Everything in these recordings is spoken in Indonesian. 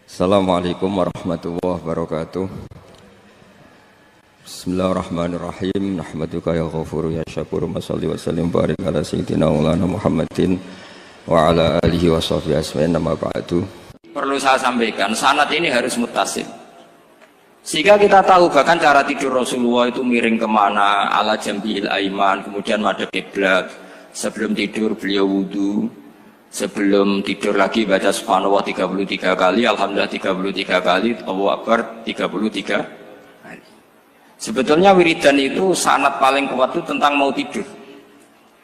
Assalamualaikum warahmatullahi wabarakatuh. Bismillahirrahmanirrahim. Nahmaduka ya ghafuru ya syakuru. Mashalli wa sallim barik ala sayyidina maulana Muhammadin wa ala alihi wa sahbihi asma'in. Nama ba'du. Perlu saya sampaikan, sanad ini harus muttasil. Sehingga kita tahu bahkan cara tidur Rasulullah itu miring kemana, ala jambil aiman, kemudian madhab kiblat. Sebelum tidur beliau wudu. Sebelum tidur lagi baca subhanallah 33 kali, alhamdulillah 33 kali, Allahu akbar 33 kali. Sebetulnya wiridan itu sanad paling kuat itu tentang mau tidur.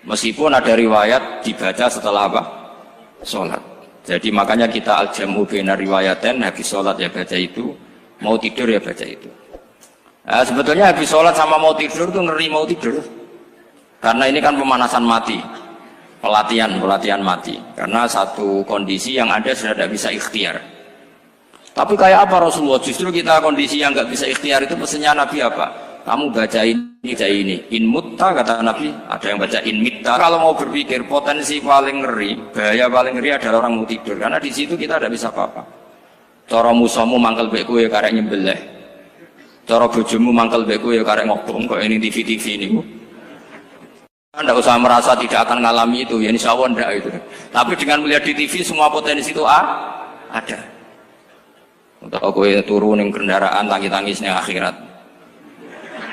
Meskipun ada riwayat dibaca setelah apa? Sholat. Jadi makanya kita al-jam'u baina riwayaten, habis sholat ya baca itu, mau tidur ya baca itu. Nah, sebetulnya habis sholat sama mau tidur itu ngeri mau tidur. Karena ini kan pemanasan mati. Pelatihan mati, karena satu kondisi yang Anda sudah tidak bisa ikhtiar. Tapi kayak apa Rasulullah? Justru kita kondisi yang nggak bisa ikhtiar itu pesannya Nabi apa? Kamu baca ini, in mutta kata Nabi, ada yang baca in mitta. Kalau mau berpikir potensi paling ngeri, bahaya paling ngeri adalah orang mau tidur, karena di situ kita tidak bisa apa-apa. Cara musuhmu mangkel beku ya karek nyembelih, cara bojomu mangkel beku ya karek ngobong kok ini TV ini. Anda usah merasa tidak akan mengalami itu, ya insya Allah enggak itu. Tapi dengan melihat di TV semua potensi itu ada. Untuk aku turun yang kendaraan tangis-tangisnya akhirat.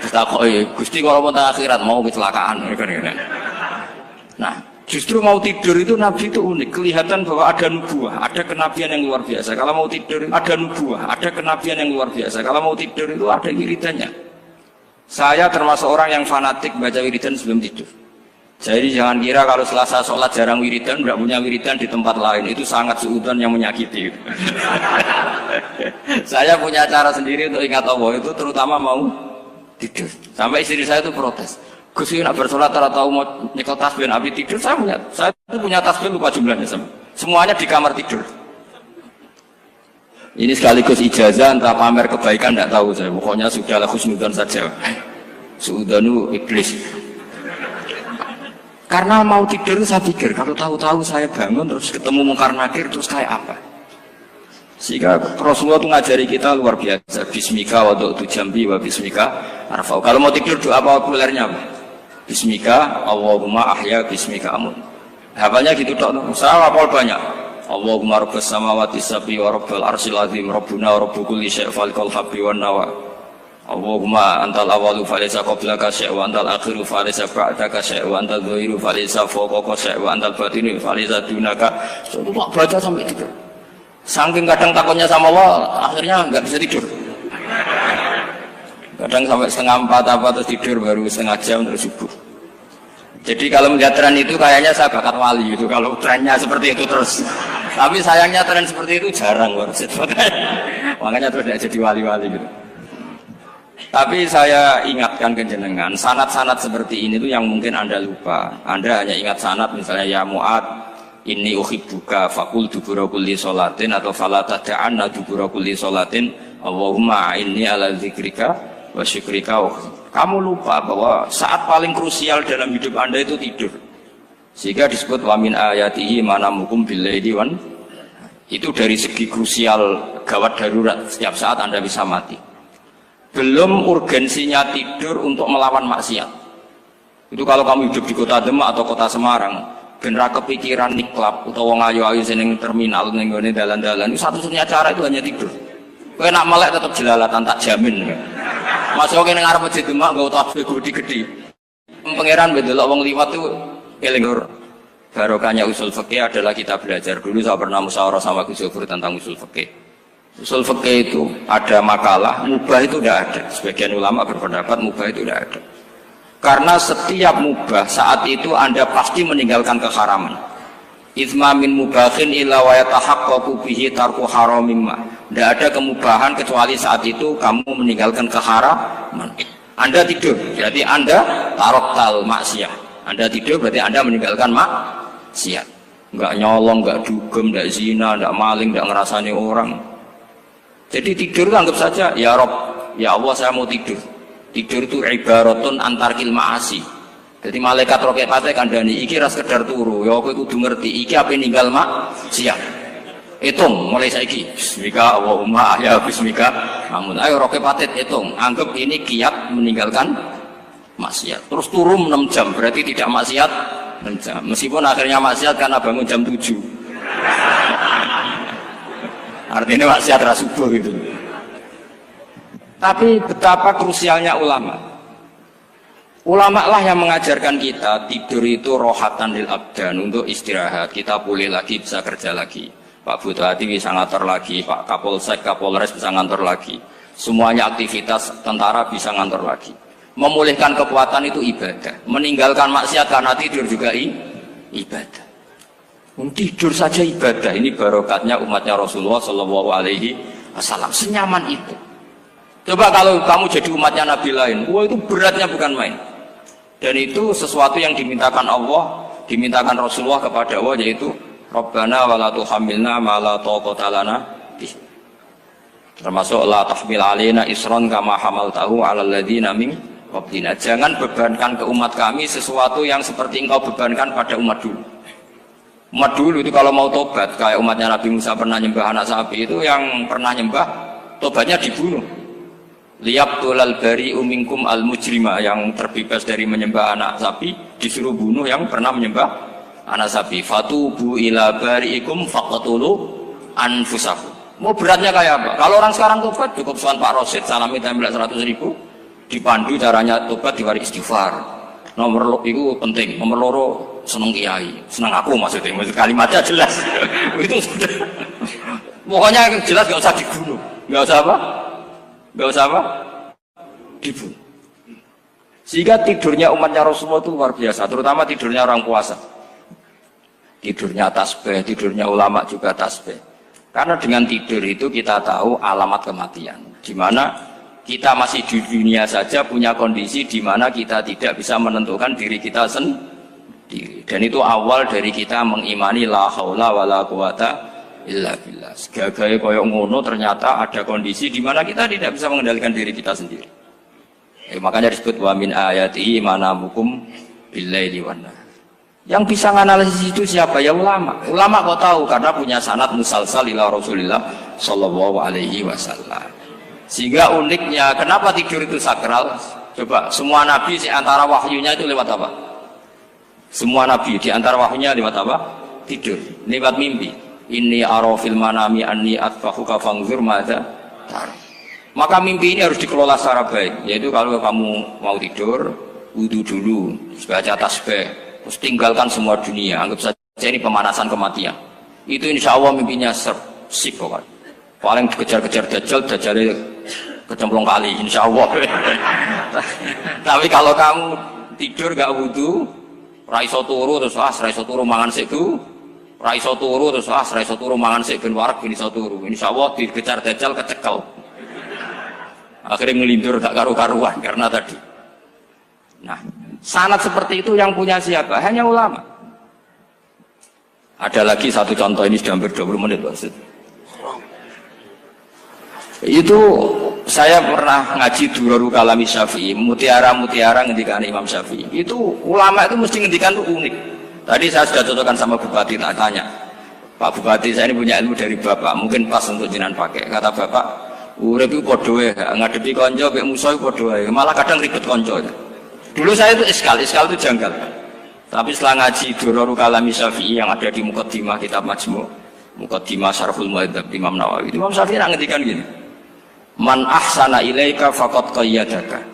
Kita kok Gusti kalau mau akhirat mau kecelakaan. Nah, justru mau tidur itu Nabi itu unik, kelihatan bahwa ada nubuah, ada kenabian yang luar biasa. Kalau mau tidur ada nubuah, ada kenabian yang luar biasa. Kalau mau tidur itu ada wiridannya. Saya termasuk orang yang fanatik baca wiridan sebelum tidur. Jadi jangan kira kalau Selasa sholat jarang wiridan, tidak punya wiridan di tempat lain, itu sangat suudzon yang menyakiti. Saya punya cara sendiri untuk ingat Allah itu, terutama mau tidur. Sampai istri saya itu protes. Gus nak bersolat tahu mau nyekel tasbih habis tidur. Saya punya tasbih lupa jumlahnya semuanya di kamar tidur. Ini sekaligus ijazah entah pamer kebaikan tidak tahu saya. Pokoknya sudahlah husnudzon saja. Suudzonu iblis. Karena mau tidur saya pikir kalau tahu-tahu saya bangun terus ketemu mungkar nakir terus kayak apa. Sehingga Rasulullah itu ngajari kita luar biasa. Bismika wa du'tu jambi wa bismika arfa'u. Kalau mau tidur doa apa populernya apa? Bismika Allahumma ahya bismika amun. Hafalnya gitu tok. Saya hafal banyak. Allahumma rabbas samawati sab'i wa rabbal arsyil azim rabbuna wa rabbu kulli syai' falikal habbi wan nawa. Allahumma antal awalu falaysa qablaka syai' wa antal akhiru falaysa ba'daka syai' wa antal dhahiru falaysa fawqaka syai' wa antal batinu falaysa dunaka. So, itu tak baca sampai tidur. Saking kadang takutnya sama Allah, akhirnya nggak bisa tidur. Kadang sampai 3:30 apa terus tidur baru setengah jam terus subuh. Jadi kalau melihat tren itu kayaknya saya bakat wali itu kalau trennya seperti itu terus. Tapi sayangnya tren seperti itu jarang makanya terus tidak jadi wali-wali gitu. Tapi saya ingatkan ke jenengan, sanad-sanad seperti ini tuh yang mungkin Anda lupa. Anda hanya ingat sanad misalnya ya Mu'ad, inni uhibbuka faqul dubura kulli sholatin atau fala tad'anna dubura kulli sholatin Allahumma inni ala dzikrika wa syukrika. Kamu lupa bahwa saat paling krusial dalam hidup Anda itu tidur. Sehingga disebut wa min ayatihi manamukum bil-laili wan. Itu dari segi krusial gawat darurat, setiap saat Anda bisa mati. Belum urgensinya tidur untuk melawan maksiat. Itu kalau kamu hidup di kota Demak atau kota Semarang, bener kepikiran niklap atau wong ayu-ayu seneng terminal ning ngene dalan-dalan, itu satu-satunya cara itu hanya tidur. Kowe nak melek tetap jelalatan tak jamin. Masuk ning ngarep masjid Demak nggo tasbih gede-gede. Pangeran bedelok wong liwat tuh eling. Barokahnya usul fikih adalah kita belajar dulu. Saya pernah musyawarah sama Gus Yofur tentang usul fikih. Usul fikih itu ada makalah, mubah itu tidak ada. Sebagian ulama berpendapat mubah itu tidak ada. Karena setiap mubah saat itu Anda pasti meninggalkan keharaman. Itsma min mubahin illa wa yatahaqqaqu bihi tarku haramimma. Tidak ada kemubahan kecuali saat itu kamu meninggalkan keharaman. Anda tidur, berarti Anda taroktal maksiat. Anda tidur berarti Anda meninggalkan maksiat. Enggak nyolong, enggak dugem, enggak zina, enggak maling, enggak ngerasani orang. Jadi tidur itu anggap saja, ya Rob, ya Allah saya mau tidur. Tidur itu ibaratun antarkil ma'asi. Jadi malaikat roket pate kandhani iki ra sekedar turu, ya kowe kudu ngerti iki ape ninggal maksiat. Hitung mulai saiki. Bismika Allahumma ya bismika. Namun ayo roke patit hitung. Anggap ini kiat meninggalkan maksiat. Terus turun 6 jam berarti tidak maksiat 6 jam. Meskipun akhirnya maksiat karena bangun jam 7. Artinya maksiat ra subuh gitu. Tapi betapa krusialnya ulama. Ulama lah yang mengajarkan kita tidur itu rohatan lil abdan, untuk istirahat. Kita pulih lagi, bisa kerja lagi. Pak Bupati bisa ngantor lagi, Pak Kapolsek, Kapolres bisa ngantor lagi. Semuanya aktivitas tentara bisa ngantor lagi. Memulihkan kekuatan itu ibadah. Meninggalkan maksiat karena tidur juga ibadah. Tidur saja ibadah. Ini barokatnya umatnya Rasulullah Shallallahu Alaihi Wasallam. Senyaman itu. Coba kalau kamu jadi umatnya Nabi lain, wah itu beratnya bukan main. Dan itu sesuatu yang dimintakan Allah, dimintakan Rasulullah kepada Allah, yaitu Rabbana wa la tuhammilna ma la taqata lana bih. Termasuk la tahmil alaina isran kama hamaltahu 'alal ladzina min qablina. Jangan bebankan ke umat kami sesuatu yang seperti engkau bebankan pada umat dulu. Umat dulu itu kalau mau tobat, kayak umatnya Nabi Musa pernah nyembah anak sapi, itu yang pernah nyembah tobatnya dibunuh. Liyaqtulal bari'u minkum al mujrima, yang terbebas dari menyembah anak sapi disuruh bunuh yang pernah menyembah anak sapi. Fatubu ila bari'ikum faqtulu anfusakum. Mau beratnya kayak apa? Kalau orang sekarang tobat cukup soal Pak Rosid salami tempel 100.000, dipandu caranya tobat diwari istighfar. Nomor itu penting, nomor loro seneng kiai, seneng aku maksudnya kalimatnya jelas. Itu sudah. Pokoknya jelas gak usah dibunuh, gak usah apa? Gak usah apa? Dibunuh. Sehingga tidurnya umatnya Rasulullah itu luar biasa, terutama tidurnya orang puasa. Tidurnya tasbih, tidurnya ulama juga tasbih. Karena dengan tidur itu kita tahu alamat kematian. Di mana kita masih di dunia saja punya kondisi di mana kita tidak bisa menentukan diri kita sendiri. Dan itu awal dari kita mengimani la haula wala quwata illa billah. Segagai koyok ngono ternyata ada kondisi di mana kita tidak bisa mengendalikan diri kita sendiri. Makanya disebut wa min ayatihi manamukum billaili wan nahar. Yang bisa menganalisis itu siapa? Ya ulama. Ulama kok tahu karena punya sanad musalsal ila Rasulillah sallallahu alaihi wasallam. Sehingga uniknya kenapa tidur itu sakral? Coba semua nabi di antara wahyunya itu lewat apa? Semua nabi di antara wahyunya lewat apa? Tidur, lewat mimpi. Inni ara fil manami anni atfahuka fanzur madza tar. Maka mimpi ini harus dikelola secara baik, yaitu kalau kamu mau tidur, wudu dulu, baca tasbih, terus tinggalkan semua dunia, anggap saja ini pemanasan kematian. Itu insya Allah mimpinya sip pokoknya. Paling dikejar-kejar dajjal kecemplung kali, insya Allah. Tapi kalau kamu tidur gak wudu, raiso turu terus raiso turu mangan seku. Raiso turu terus raiso turu mangan sik ben warak ben iso turu. Insyaallah dikejar dajjal kecekel. Akhirnya ngelindur tak karu-karuan karena tadi. Nah, sanad seperti itu yang punya siapa? Hanya ulama. Ada lagi satu contoh, ini sudah hampir 20 menit maksud. Itu saya pernah ngaji Durarul Kalami Syafi'i, mutiara-mutiara ngendikan Imam Syafi'i. Itu ulama itu mesti ngendikan itu unik. Tadi saya sudah cocokkan sama Bupati, tak tanya, Pak Bupati saya ini punya ilmu dari Bapak, mungkin pas untuk jenengan pakai. Kata Bapak, urip iku padha wae, ngadepi kanca mek musuh iku padha wae, malah kadang ribet kanca. Dulu saya itu iskal itu janggal. Tapi setelah ngaji Durarul Kalami Syafi'i yang ada di Muqaddimah kitab Majmu', Muqaddimah Syarhul Muhadzab Imam Nawawi, Imam Syafi'i ngendikan gini, man ahsana ilaika faqad qayyadaka.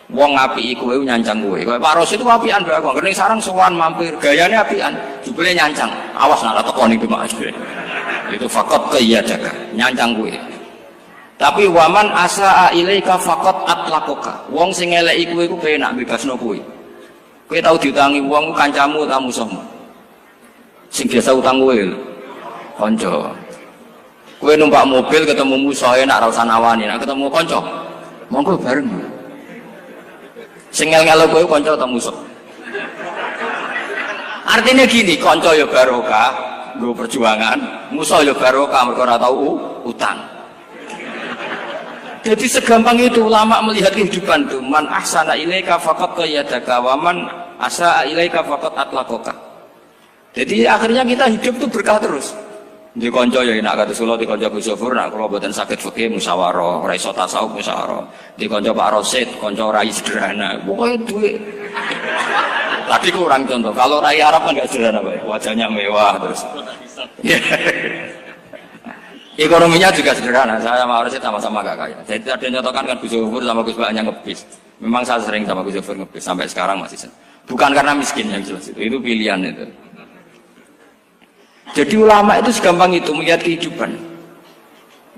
Wong ngapiki kowe nyancang kowe. Kayak Pak Ros itu apian bae kok. Kene sarang sowan mampir, gayane apian, jebule nyancang. Awas nak teko niku Mas. Itu faqat qayyadaka, nyancang kowe. Tapi waman asaa ilaika faqat atlaqaka. Wong sing eleki kowe iku penak bebasno kowe. Kowe tau diutangi wong kancamu ta musuhmu. Sing biasa utang kowe lho. Kanca. Kowe numpak mobil ketemu musuh enak ra usah nawani, nek ketemu kanca monggo bareng. Sing ngel-ngelo kowe kanca atau musuh. Artinya gini, kanca ya barokah, nggo perjuangan, musuh ya barokah mergo ora tau utang. Jadi segampang itu ulama melihat kehidupan itu. Man ahsana ilaika faqad qayyadaka wa man asaa ilaika faqad atlaqaka. Jadi akhirnya kita hidup itu berkah terus. Di konco ya enak kata Solo, di konco Gus Yofur, nak kalau buatan sakit fikih musyawarah, ora iso tasawuf musyawarah. Di konco Pak Rosid, konco rai sederhana. Pokoknya duit. Tadi kurang contoh. Kalau rai Arab kan nggak sederhana, Pak. Wajahnya mewah terus. Ekonominya juga sederhana. Saya sama Rosid sama-sama gak kaya. Jadi ada yang nyontohkan kan Gus Yofur sama Gus Baknya ngebis. Memang saya sering sama Gus Yofur ngebis sampai sekarang masih. Bukan karena miskin yang jelas itu pilihan itu. Jadi ulama itu segampang itu melihat kehidupan.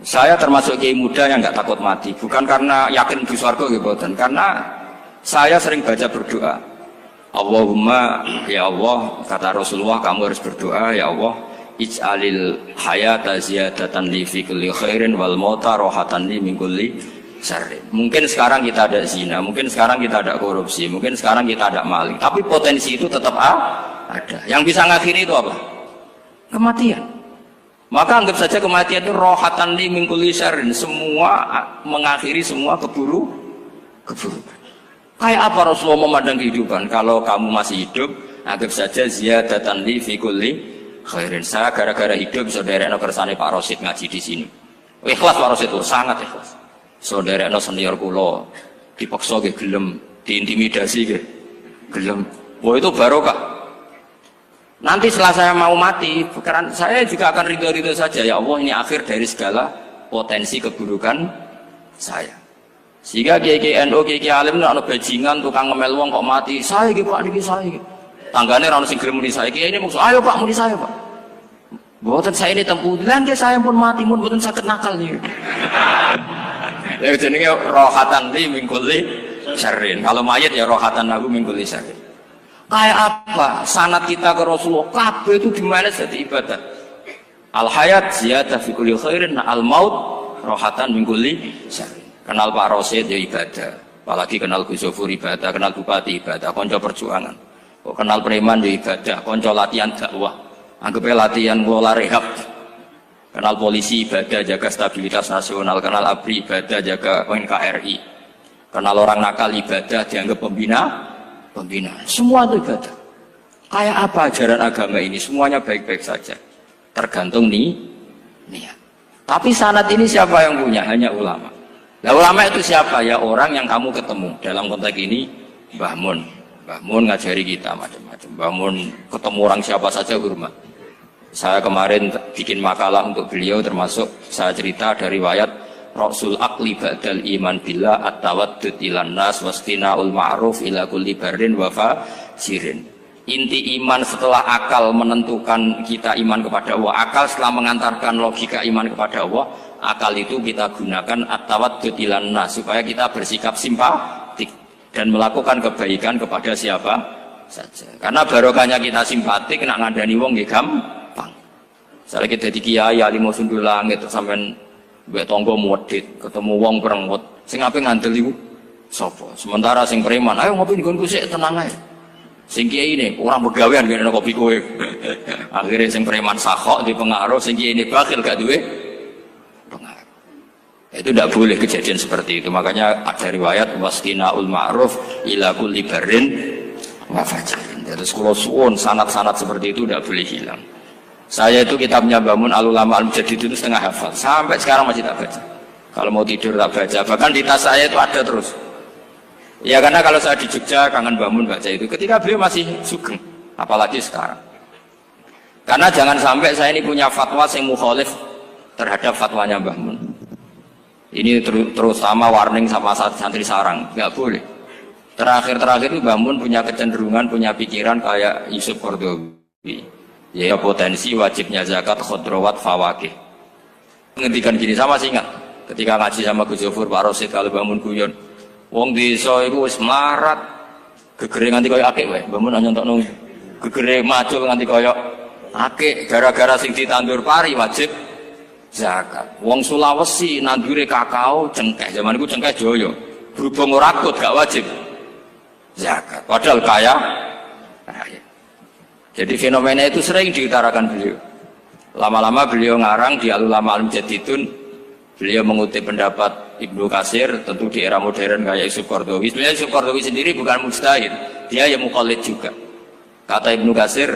Saya termasuk kiai muda yang nggak takut mati, bukan karena yakin di surga gitu, karena saya sering baca berdoa. Allahumma ya Allah, kata Rasulullah, kamu harus berdoa ya Allah, ij'alil hayata ziyadatan li fi kulli khairin wal mauta rohatan li min kulli syarrin. Mungkin sekarang kita ada zina, mungkin sekarang kita ada korupsi, mungkin sekarang kita ada maling, tapi potensi itu tetap ada. Yang bisa ngakhiri itu apa? Kematian. Maka anggap saja kematian itu rohatan li min kulli syarrin, semua mengakhiri semua keburukan. Kayak apa Rasulullah memandang kehidupan? Kalau kamu masih hidup, anggap saja ziyadatan li fi kulli khairin. Saya gara-gara hidup saudaranya kersane Pak Rosid ngaji di sini. Ikhlas Pak Rosid itu sangat ikhlas. Saudaranya senior kula dipaksa nggih gelem, diintimidasi nggih gelem. Wah itu barokah. Nanti setelah saya mau mati, saya juga akan ridho-ridho saja. Ya Allah, ini akhir dari segala potensi keburukan saya. Sehingga kiai NU, kiai alim, ada bajingan, tukang ngemel wong kok mati. Saya gitu Pak, niki saya gitu. Tanggane orang sing gelem muni saya. Kiai ini maksud, ayo Pak, muni saya Pak. Buatan saya ini tempuh, lan saya pun mati, pun buatan sakit nakal nih. Ya jenenge rohatan li min kulli syarrin. Kalau mayit ya rohatan lahu min kulli syarrin. Kayak apa sanad kita ke Rasulullah, kabeh itu dimana jadi ibadah. Al hayat ziyadah fi kulli khairin, al maut rohatan min kulli syarrin. Kenal Pak Rosid ya ibadah, apalagi kenal Gus Yofur ibadah, kenal bupati ibadah, konco perjuangan. Kok kenal preman ya ibadah, konco latihan dakwah, anggapnya latihan ngelola rehab. Kenal polisi ibadah, jaga stabilitas nasional, kenal ABRI ibadah, jaga NKRI. Kenal orang nakal ibadah, dianggap pembinaan. Semua itu ibadah. Kayak apa ajaran agama ini? Semuanya baik-baik saja, tergantung niat. Tapi sanad ini siapa yang punya? Hanya ulama. Nah ulama itu siapa? Ya orang yang kamu ketemu. Dalam konteks ini Mbah Mun ngajari kita macam-macam. Mbah Mun ketemu orang siapa saja hormat. Saya kemarin bikin makalah untuk beliau, termasuk saya cerita dari riwayat Rasul akli ba'dal iman billah at-tawaddud ilan nas wastina'ul ma'ruf ila kulli barrin wa fajirin. Inti iman setelah akal menentukan kita iman kepada Allah, akal setelah mengantarkan logika iman kepada Allah, akal itu kita gunakan at-tawaddud ilan nas supaya kita bersikap simpatik dan melakukan kebaikan kepada siapa saja. Karena barokahnya kita simpatik, nak ngandani wong nggih gampang. Misalnya kita di kiai alim sundul langit sampean mbek tangga modit, ketemu wong perengut, sing ape ngandel iku sapa? Sementara sing preman, ayo ngopi nggonku sik tenang ae. Sing kiai ini orang begawean ngene kopi kowe. Akhirnya sing preman sakhok di pengaruh, sing kiai ini bakhil gak duwe pengaruh. Itu tidak boleh kejadian seperti itu. Makanya ada riwayat wastina'ul ma'ruf ila kulli barrin wa fajirin. Terus kula suwun sanad-sanad seperti itu tidak boleh hilang. Saya itu kitabnya Bangun Al-Ulama Al-Mujaddid itu setengah hafal, sampai sekarang masih tak baca. Kalau mau tidur tak baca, bahkan di tas saya itu ada terus. Ya karena kalau saya di Jogja kangen Bangun baca itu, ketika beliau masih sugeng, apalagi sekarang. Karena jangan sampai saya ini punya fatwa yang mukhalif terhadap fatwanya Mbah Mun. Ini terutama warning sama santri sarang, nggak boleh. Terakhir itu Mbah Mun punya kecenderungan, punya pikiran kayak Yusuf Qaradawi. Ya potensi wajibnya zakat khodrowat fawakih. Ngendikan gini sama sih ingat ketika ngaji sama Gus Yofur Pak Rosid kalau bangun guyon wong desa iku wis melarat gegere nganti koyo akeh wae bangun nyontokno gegere macul nganti koyo akeh gara-gara sing ditandur pari wajib zakat. Wong Sulawesi nandure kakao cengkeh, zaman iku cengkeh joyo berhubung ora akut gak wajib zakat padahal kaya. Jadi fenomena itu sering diutarakan beliau. Lama-lama beliau ngarang di Al-Ulama Al-Mujaddidun, beliau mengutip pendapat Ibnu Katsir, tentu di era modern kayak Yusuf Qaradawi. Sebenarnya Yusuf Qaradawi sendiri bukan mujtahid, dia yang muqallid juga. Kata Ibnu Katsir,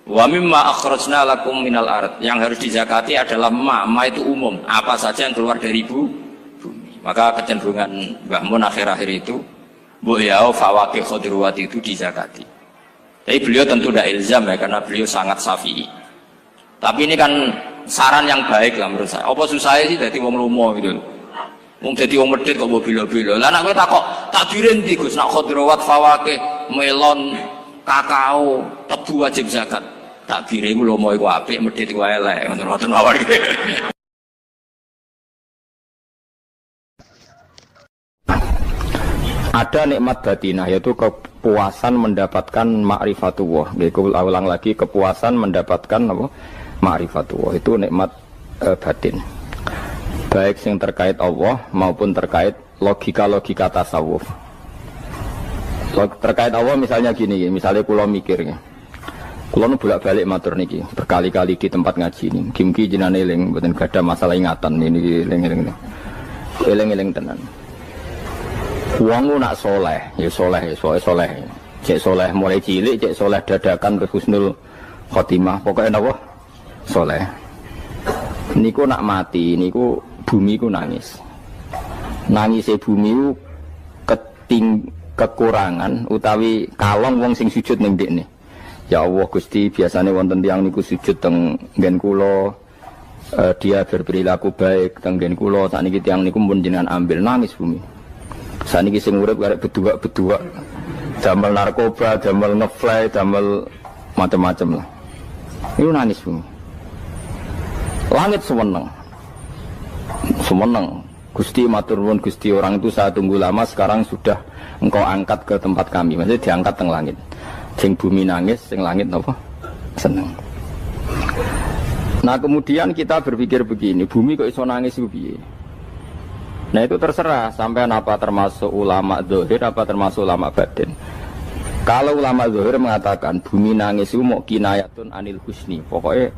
Wa mimma akhrajna lakum minal ard. Yang harus dizakati adalah ma itu umum, apa saja yang keluar dari bumi. Maka kecenderungan Mbah Mun akhir-akhir itu bu yau fawaqih khudruwat itu dizakati. Tapi beliau tentu tidak ilzam ya, karena beliau sangat syafi'i. Tapi ini kan saran yang baik lah menurut saya. Apa susah sih jadi wong lomo gitu. Wong dadi wong medhit kok mbok bilo-bilo. Lah nek kowe takok takdire ndi Gus nak khudrawat fawaqih melon kakao tebu wajib zakat. Takdire iku lomo iku apik medhit iku elek ngoten mawon. Ada nikmat batinah, yaitu kepuasan mendapatkan ma'rifatullah. Aku ulang lagi, kepuasan mendapatkan apa? Ma'rifatullah. Itu nikmat batin. Baik yang terkait Allah maupun terkait logika-logika tasawuf. Terkait Allah misalnya gini, misalnya kula mikirnya. Kula nu bolak-balik matur niki, berkali-kali di tempat ngaji ini. Kim-ki jenane eling, mboten gadah masalah ingatan ini eling-eling. Eling-eling tenan. Wong nak soleh, ya soleh, soleh. Cek soleh mulai cilik, cek soleh dadakan ke husnul khotimah. Pokoknya apa? Soleh. Niku nak mati, niku bumi ku nangis. Nangisnya bumi ku kekurangan utawi kalong wong sing sujud ning ndekne. Ya Allah Gusti, biasanya wonten tiyang niku sujud teng nggen kula, dia berperilaku baik teng nggen kula, sakniki tiyang niku mun jenengan ambil, nangis bumi. Saniki sing urip arek bedua-bedua, damel narkoba, damel ngefly, damel macam-macam lah. Itu nangis bumi. Langit semeneng. Gusti matur nuwun Gusti, orang itu saya tunggu lama, sekarang sudah engkau angkat ke tempat kami. Maksudnya diangkat teng langit. Sing bumi nangis, sing langit apa? Seneng. Nah kemudian kita berpikir begini, bumi kok iso nangis ku piye? Nah itu terserah sampai apa termasuk ulama zahir apa termasuk ulama batin. Kalau ulama zahir mengatakan bumi nangis itu mau kinayatun anil husni, pokoknya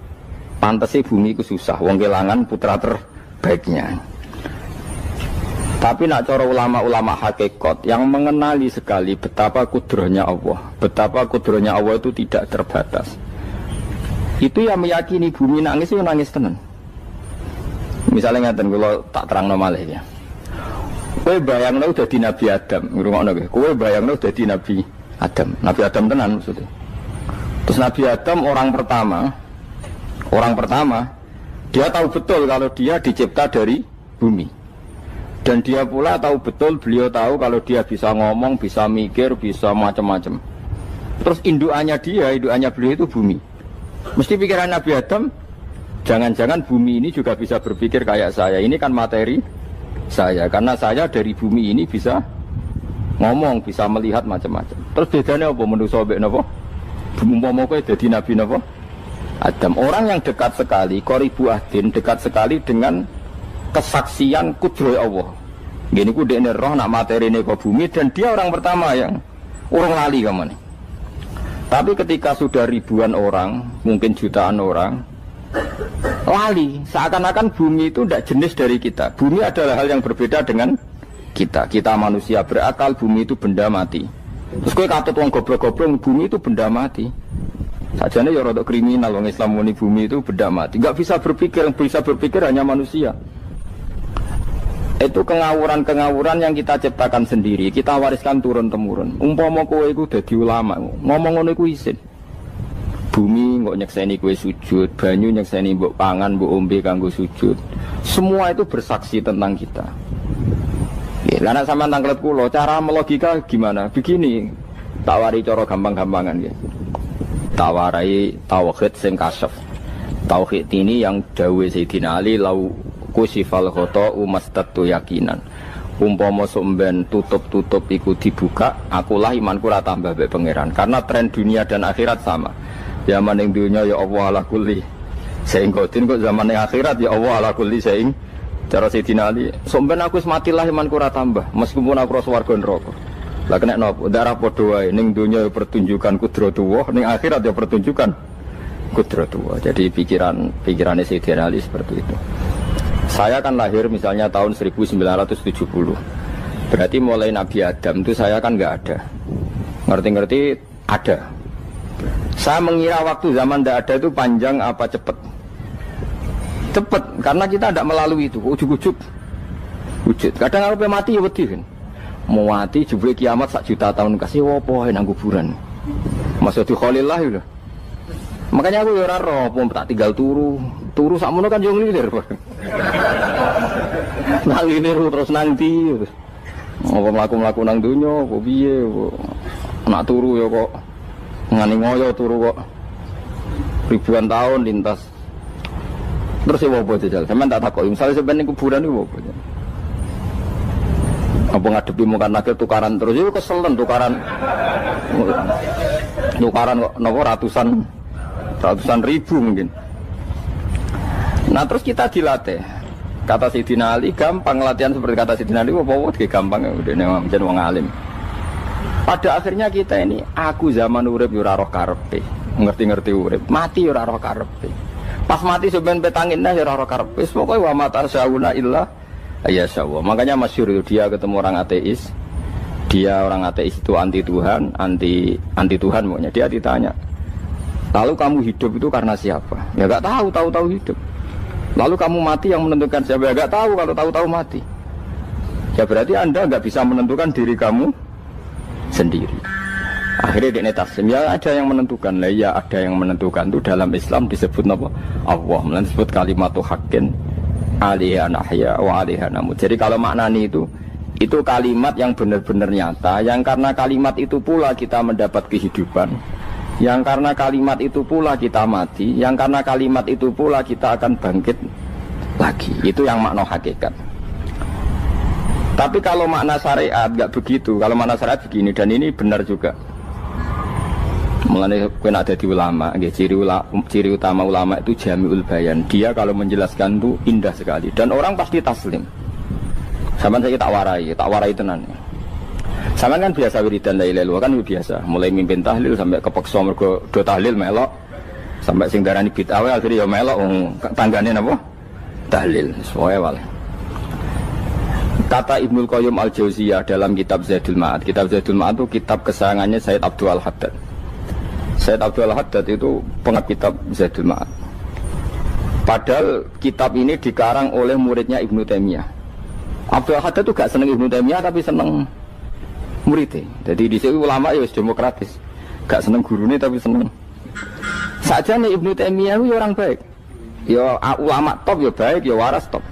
pantasnya bumi itu susah, wong kelangan putra terbaiknya. Tapi nak cara ulama-ulama hakikat yang mengenali sekali betapa kudrohnya Allah, betapa kudrohnya Allah itu tidak terbatas. Itu yang meyakini bumi nangis itu nangis tenan. Misalnya ngaten kalau tak terang malih ya. Kowe bayangno dadi Nabi Adam, ngrungokno kowe. Kowe bayangno dadi Nabi Adam. Nabi Adam tenan maksudnya. Terus Nabi Adam orang pertama, dia tahu betul kalau dia dicipta dari bumi. Dan dia pula tahu betul, beliau tahu kalau dia bisa ngomong, bisa mikir, bisa macam-macam. Terus indukannya beliau itu bumi. Mesti pikiran Nabi Adam, jangan-jangan bumi ini juga bisa berpikir kayak saya. Ini kan materi saya, karena saya dari bumi ini bisa ngomong, bisa melihat macam-macam. Terus bedanya apa manusia mbek napa? Umpama kowe dadi nabi napa? Adam. Orang yang dekat sekali, qoribu ahdin, dekat sekali dengan kesaksian kudroh Allah. Gini ku dekne roh nak materine ke bumi, dan dia orang pertama yang urung lali kamane. Tapi ketika sudah ribuan orang, mungkin jutaan orang lali, seakan-akan bumi itu tidak jenis dari kita. Bumi adalah hal yang berbeda dengan kita. Kita manusia berakal, bumi itu benda mati. Terus kowe katut wong goblok-goblok, bumi itu benda mati. Sajane ya rada kriminal wong Islam muni bumi itu benda mati. Enggak bisa berpikir, yang bisa berpikir hanya manusia. Itu kengawuran-kengawuran yang kita ciptakan sendiri, kita wariskan turun-temurun. Umpama kowe iku dadi ulama, ngomong ngono iku isin. Bumi kok nyekseni kue sujud, banyu nyekseni mbok pangan, mbok ombe kanggo sujud. Semua itu bersaksi tentang kita. Ya, karena sama tangklet kulo, cara melogika gimana? Begini, tawari cara gampang-gampangan ya. Tawarai tauhid sing kasyaf. Tauhid ini yang dawe Sayyidina Ali lau kusifal khoto umastatu yakinan. Umpama somben tutup-tutup iku dibuka, akulah imanku ora tambah mbek pangeran. Karena tren dunia dan akhirat sama. Zaman yang dunia ya Allah ala kulli saing kodin, kok zaman yang akhirat ya Allah ala kulli saing. Cara Sayyidina Ali, somben aku matilah imanku ora tambah meskipun aku swarga neraka. Lah kena napa? Darah padha wae, ning dunia ya pertunjukan kudratullah, ning akhirat ya pertunjukan kudratullah. Jadi pikirannya Sayyidina Ali seperti itu. Saya kan lahir misalnya tahun 1970. Berarti mulai Nabi Adam itu saya kan enggak ada. Ngerti-ngerti ada. Saya mengira waktu zaman tidak ada itu panjang apa cepat? Cepat, karena kita tidak melalui itu. Ujuk-ujuk wujud. Kadang aku mati ya wedi kan. Mau mati jebule kiamat 1 juta tahun kasih wopo nang kuburan. Maksud Khalillah itu. Makanya aku ya ora roh, tak tinggal turu sakmono kan yo nglilir. Nang nglilir terus nanti. Apa mlaku-mlaku nang donya apa piye kok. Nak turu ya kok ngani ngoyo turu kok. Ribuan tahun lintas. Terus ya apa jajal? Sampeyan tak takoki, misale sampeyan ning kuburan iku apa? Apa ngadepi muka nakil tukaran terus itu keselen tukaran kok nopo ratusan ribu mungkin. Nah terus kita dilatih. Kata Sayyidina Ali gampang latihan seperti kata Sayyidina Ali apa gampang udah menjadi wong alim. Pada akhirnya kita ini aku zaman urip yo ora roh karepe, ngerti-ngerti urip, mati yo ora roh karepe. Pas mati sampean petanginna yo ora roh karepe, pokoke wa mata sauna illa ya Allah. Makanya masyhur itu dia ketemu orang ateis. Dia orang ateis itu anti Tuhan, anti Tuhan maunya. Dia ditanya, lalu kamu hidup itu karena siapa? Ya gak tahu hidup. Lalu kamu mati yang menentukan siapa? Ya gak tahu, kalau tahu mati. Ya berarti Anda gak bisa menentukan diri kamu sendiri. Akhirnya dia taslim, ya ada yang menentukan. Lah ya ada yang menentukan itu dalam Islam disebut apa? Allah, disebut kalimatu haqqin alaiha nahya wa alaiha namut. Jadi kalau maknani itu kalimat yang benar-benar nyata, yang karena kalimat itu pula kita mendapat kehidupan, yang karena kalimat itu pula kita mati, yang karena kalimat itu pula kita akan bangkit lagi. Itu yang makna hakikat. Tapi kalau makna syariat nggak begitu. Kalau makna syariat begini, dan ini benar juga. Mulanya kena ada di ulama, ciri utama ulama itu jami'ul bayan. Dia kalau menjelaskan itu indah sekali dan orang pasti taslim. Sama saya tak warai tenan. Sama kan biasa wiridan la ilaha illallah kan biasa. Mulai mimpin tahlil sampai kepeksa mergo do tahlil melok, sampai sing darani bid'ah akhirnya ya melok tanggane napa? Tahlil. Soale wae. Kata Ibnul Qayyim Al-Jauziyah dalam kitab Zadul Ma'ad. Kitab Zadul Ma'ad itu kitab kesayangannya Sayyid Abdul Al-Haddad. Sayyid Abdul Al-Haddad itu pengarang kitab Zadul Ma'ad. Padahal kitab ini dikarang oleh muridnya Ibnu Taimiyah. Abdul Al-Haddad itu gak seneng Ibnu Taimiyah tapi seneng muridnya. Jadi di sini ulama ya demokratis. Gak seneng gurunya tapi seneng. Saja nih Ibnu Taimiyah itu orang baik. Ya ulama top ya baik, ya waras top.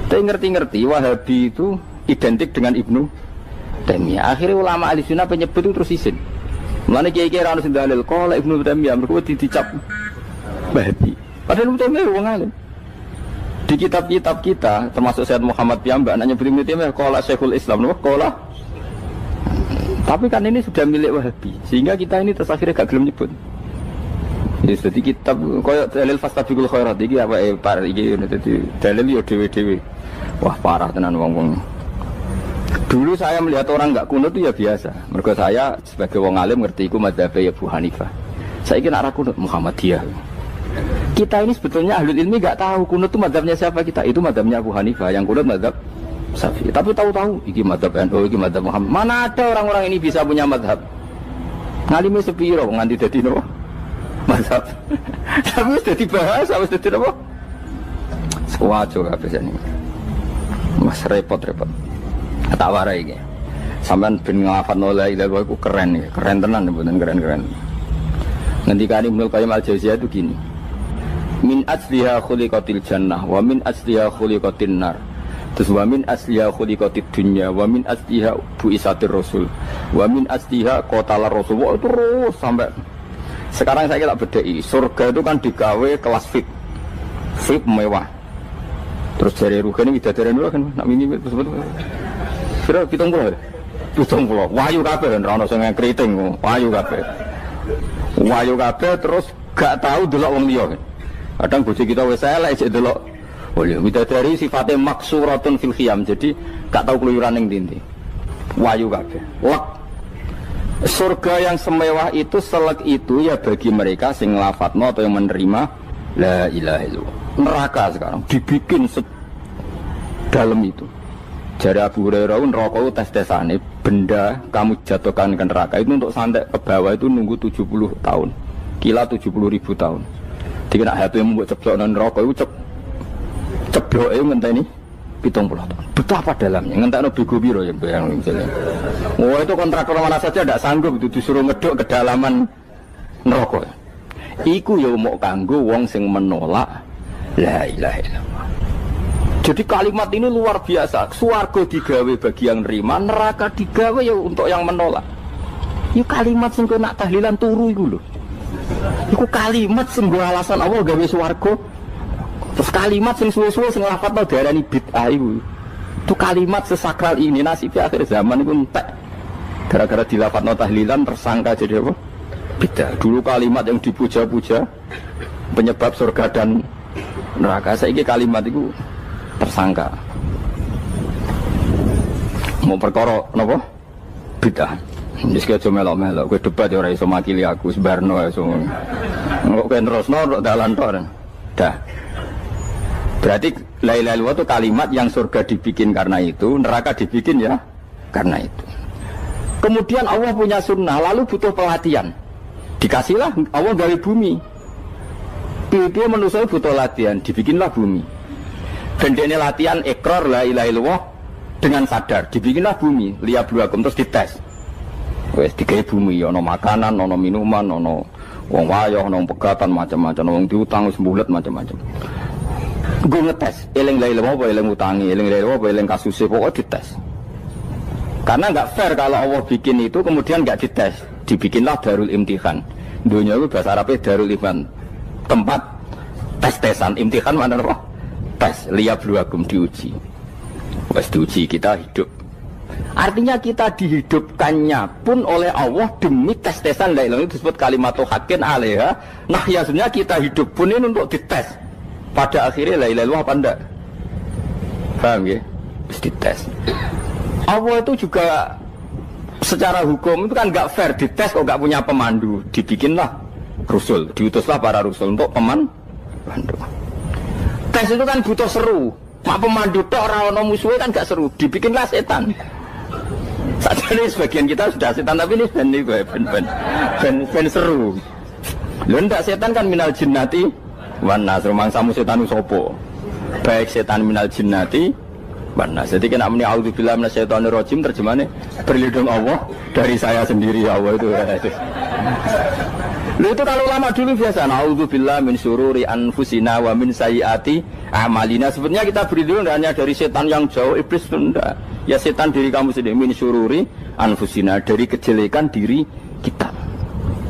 Tapi ngerti-ngerti Wahabi itu identik dengan Ibnu Taimiyah. Akhirnya ulama ahli sunnah penyebut itu terus izin. Mulane kiai-kiai ra ono sing dalil kala Ibnu Taimiyah mergo dicap Wahabi. Padahal Ibnu Taimiyah wong alim. Di kitab-kitab kita termasuk Sayyid Muhammad piyambak nanya Ibnu Taimiyah kala Syekhul Islam napa kala. Tapi kan ini sudah milik Wahabi sehingga kita ini terus akhirnya gak gelem nyebut. Jadi kitab koyo dalil fastabiqul khairat iki apa par iki dadi dalil yo dhewe-dhewe. Wah parah tenan wong-wong. Dulu saya melihat orang enggak kunut itu ya biasa. Mergo saya sebagai wong alim ngerti iku mazhab Abu Hanifah. Saiki nek ra kunut Muhammadiyah. Kita ini sebetulnya ahlul ilmi enggak tahu kunut itu mazhabnya siapa kita. Itu mazhabnya Abu Hanifah, yang kunut mazhab Syafi'i. Tapi tahu-tahu iki mazhab NU, iki mazhab Muhammad. Mana ada orang-orang ini bisa punya mazhab? Ngalime sepiro nganti dadi nopo? Mazhab. Tapi wis dadi bahasa, wis dadi nopo? Sewajo kabeh jane. Mas repot-repot. Tak warai iki. Sampeyan ben nglafadzno la ilaha illallah iku keren iki. Keren tenan mboten keren-keren. Ngendikane Ibnu Qayyim Al-Jauziyah itu gini. Min asliha khuliqatil jannah wa min asliha khuliqatin nar. Terus wa min asliha khuliqatid dunya wa min asliha bu'isatir rasul wa min asliha qatalar rasul. Wah, terus sampai sekarang saya tak bedai. Surga itu kan digawe kelas VIP mewah. Terus dari Ruhani widadari dulu kan nak mini betul-betul. Kira 70. Wahyu kabeh ora ono sing kriting, wahyu kabeh. Wahyu kabeh terus gak tahu delok wong liya. Kadang bojo kita wis elek sik delok. Oh ya widadari sifatnya maksuratun fil khiyam. Jadi gak tahu keluyuran ning ndi. Wahyu kabeh. Lek surga yang semewah itu selek itu ya bagi mereka sing nglafatno atau yang menerima la ilaha illallah. Neraka sekarang dibikin dalam itu. Jari Abu Hurairah neraka itu tes-tesane benda kamu jatuhkan ke neraka itu untuk santai ke bawah itu nunggu 70 tahun. kila 70.000 tahun. Dikira HP mu mbok ceblokno neraka iku cebloke ngenteni 70 tahun. Betapa dalamnya, ngentekno bego piro ya bayang misalnya. Oh itu kontraktor mana saja tidak sanggup itu disuruh ngeduk kedalaman neraka. Iku ya mau kanggo wong sing menolak la ilaha illallah. Jadi kalimat ini luar biasa. Swarga digawe bagi yang nerima, neraka digawe ya untuk yang menolak. Itu kalimat sing nak tahlilan turu iku lho. Iku kalimat sing nggo alasan Allah gawe swarga. Terus kalimat sing suwe-suwe sing lafadzno diarani bid'ah iku. Itu kalimat sesakral ini nasibnya akhir zaman iku entek. Gara-gara dilafadzno tahlilan tersangka jadi apa? Bid'ah. Dulu kalimat yang dipuja-puja penyebab surga dan neraka. Saiki kalimat itu tersangka. Mau perkara napa? Bid'ah. Wis aja melok-melok, kowe debat ya ora iso makili aku sebarno iso. Kok kowe terusno dalan tok. Dah. Berarti la ilaha illallah itu kalimat yang surga dibikin karena itu, neraka dibikin ya karena itu. Kemudian Allah punya sunnah, lalu butuh pelatihan. Dikasihlah Allah dari bumi. Dia manusia butuh latihan, dibikinlah bumi. Dan ini latihan ikrar la ilaha illallah dengan sadar, dibikinlah bumi, liyabluwakum terus dites. Wes digawe bumi, ono makanan, ono minuman, ono wong wayah, ono pegatan macam-macam, wong diutang wis mbulet macam-macam. Gue ngetes, eling la ilaha illallah apa eling utangi, eling la ilaha illallah apa eling kasuse, pokoknya dites. Karena nggak fair kalau Allah bikin itu kemudian nggak dites, dibikinlah darul imtihan. Dunia itu bahasa Arabnya darul imtihan, tempat tes-tesan. Imtihan mana apa? Tes, liyabluwakum, diuji. Wes diuji kita hidup. Artinya kita dihidupkannya pun oleh Allah demi tes-tesan la ilaha, itu disebut kalimatu haqqin alaiha. Nah ya sebenarnya kita hidup pun ini untuk dites. Pada akhirnya la ilaha illallah apa enggak? Paham ya? Terus dites. Allah itu juga secara hukum itu kan nggak fair, dites kok nggak punya pemandu, dibikinlah Rasul, diutuslah para Rasul untuk pemandu. Tes itu kan butuh seru, mak pemandu tok ora ono musuhe kan gak seru, dibikinlah setan. Saat ini sebagian kita sudah setan tapi ini ben seru. Lho ndak setan kan minal jinnati wan nas, rumangsamu setan sopo. Baik setan minal jinnati wan nas. Jadi kena muni auzubillahi minasyaitonir rajim, terjemahnya berlindung Allah dari saya sendiri ya Allah itu. Lho itu kalau lama dulu biasa auzubillahi min syururi anfusina wa min sayyiati amalina. Sebenarnya kita berlindung hanya dari setan yang jauh, iblis itu enggak. Ya setan diri kamu sendiri, min syururi anfusina, dari kejelekan diri kita.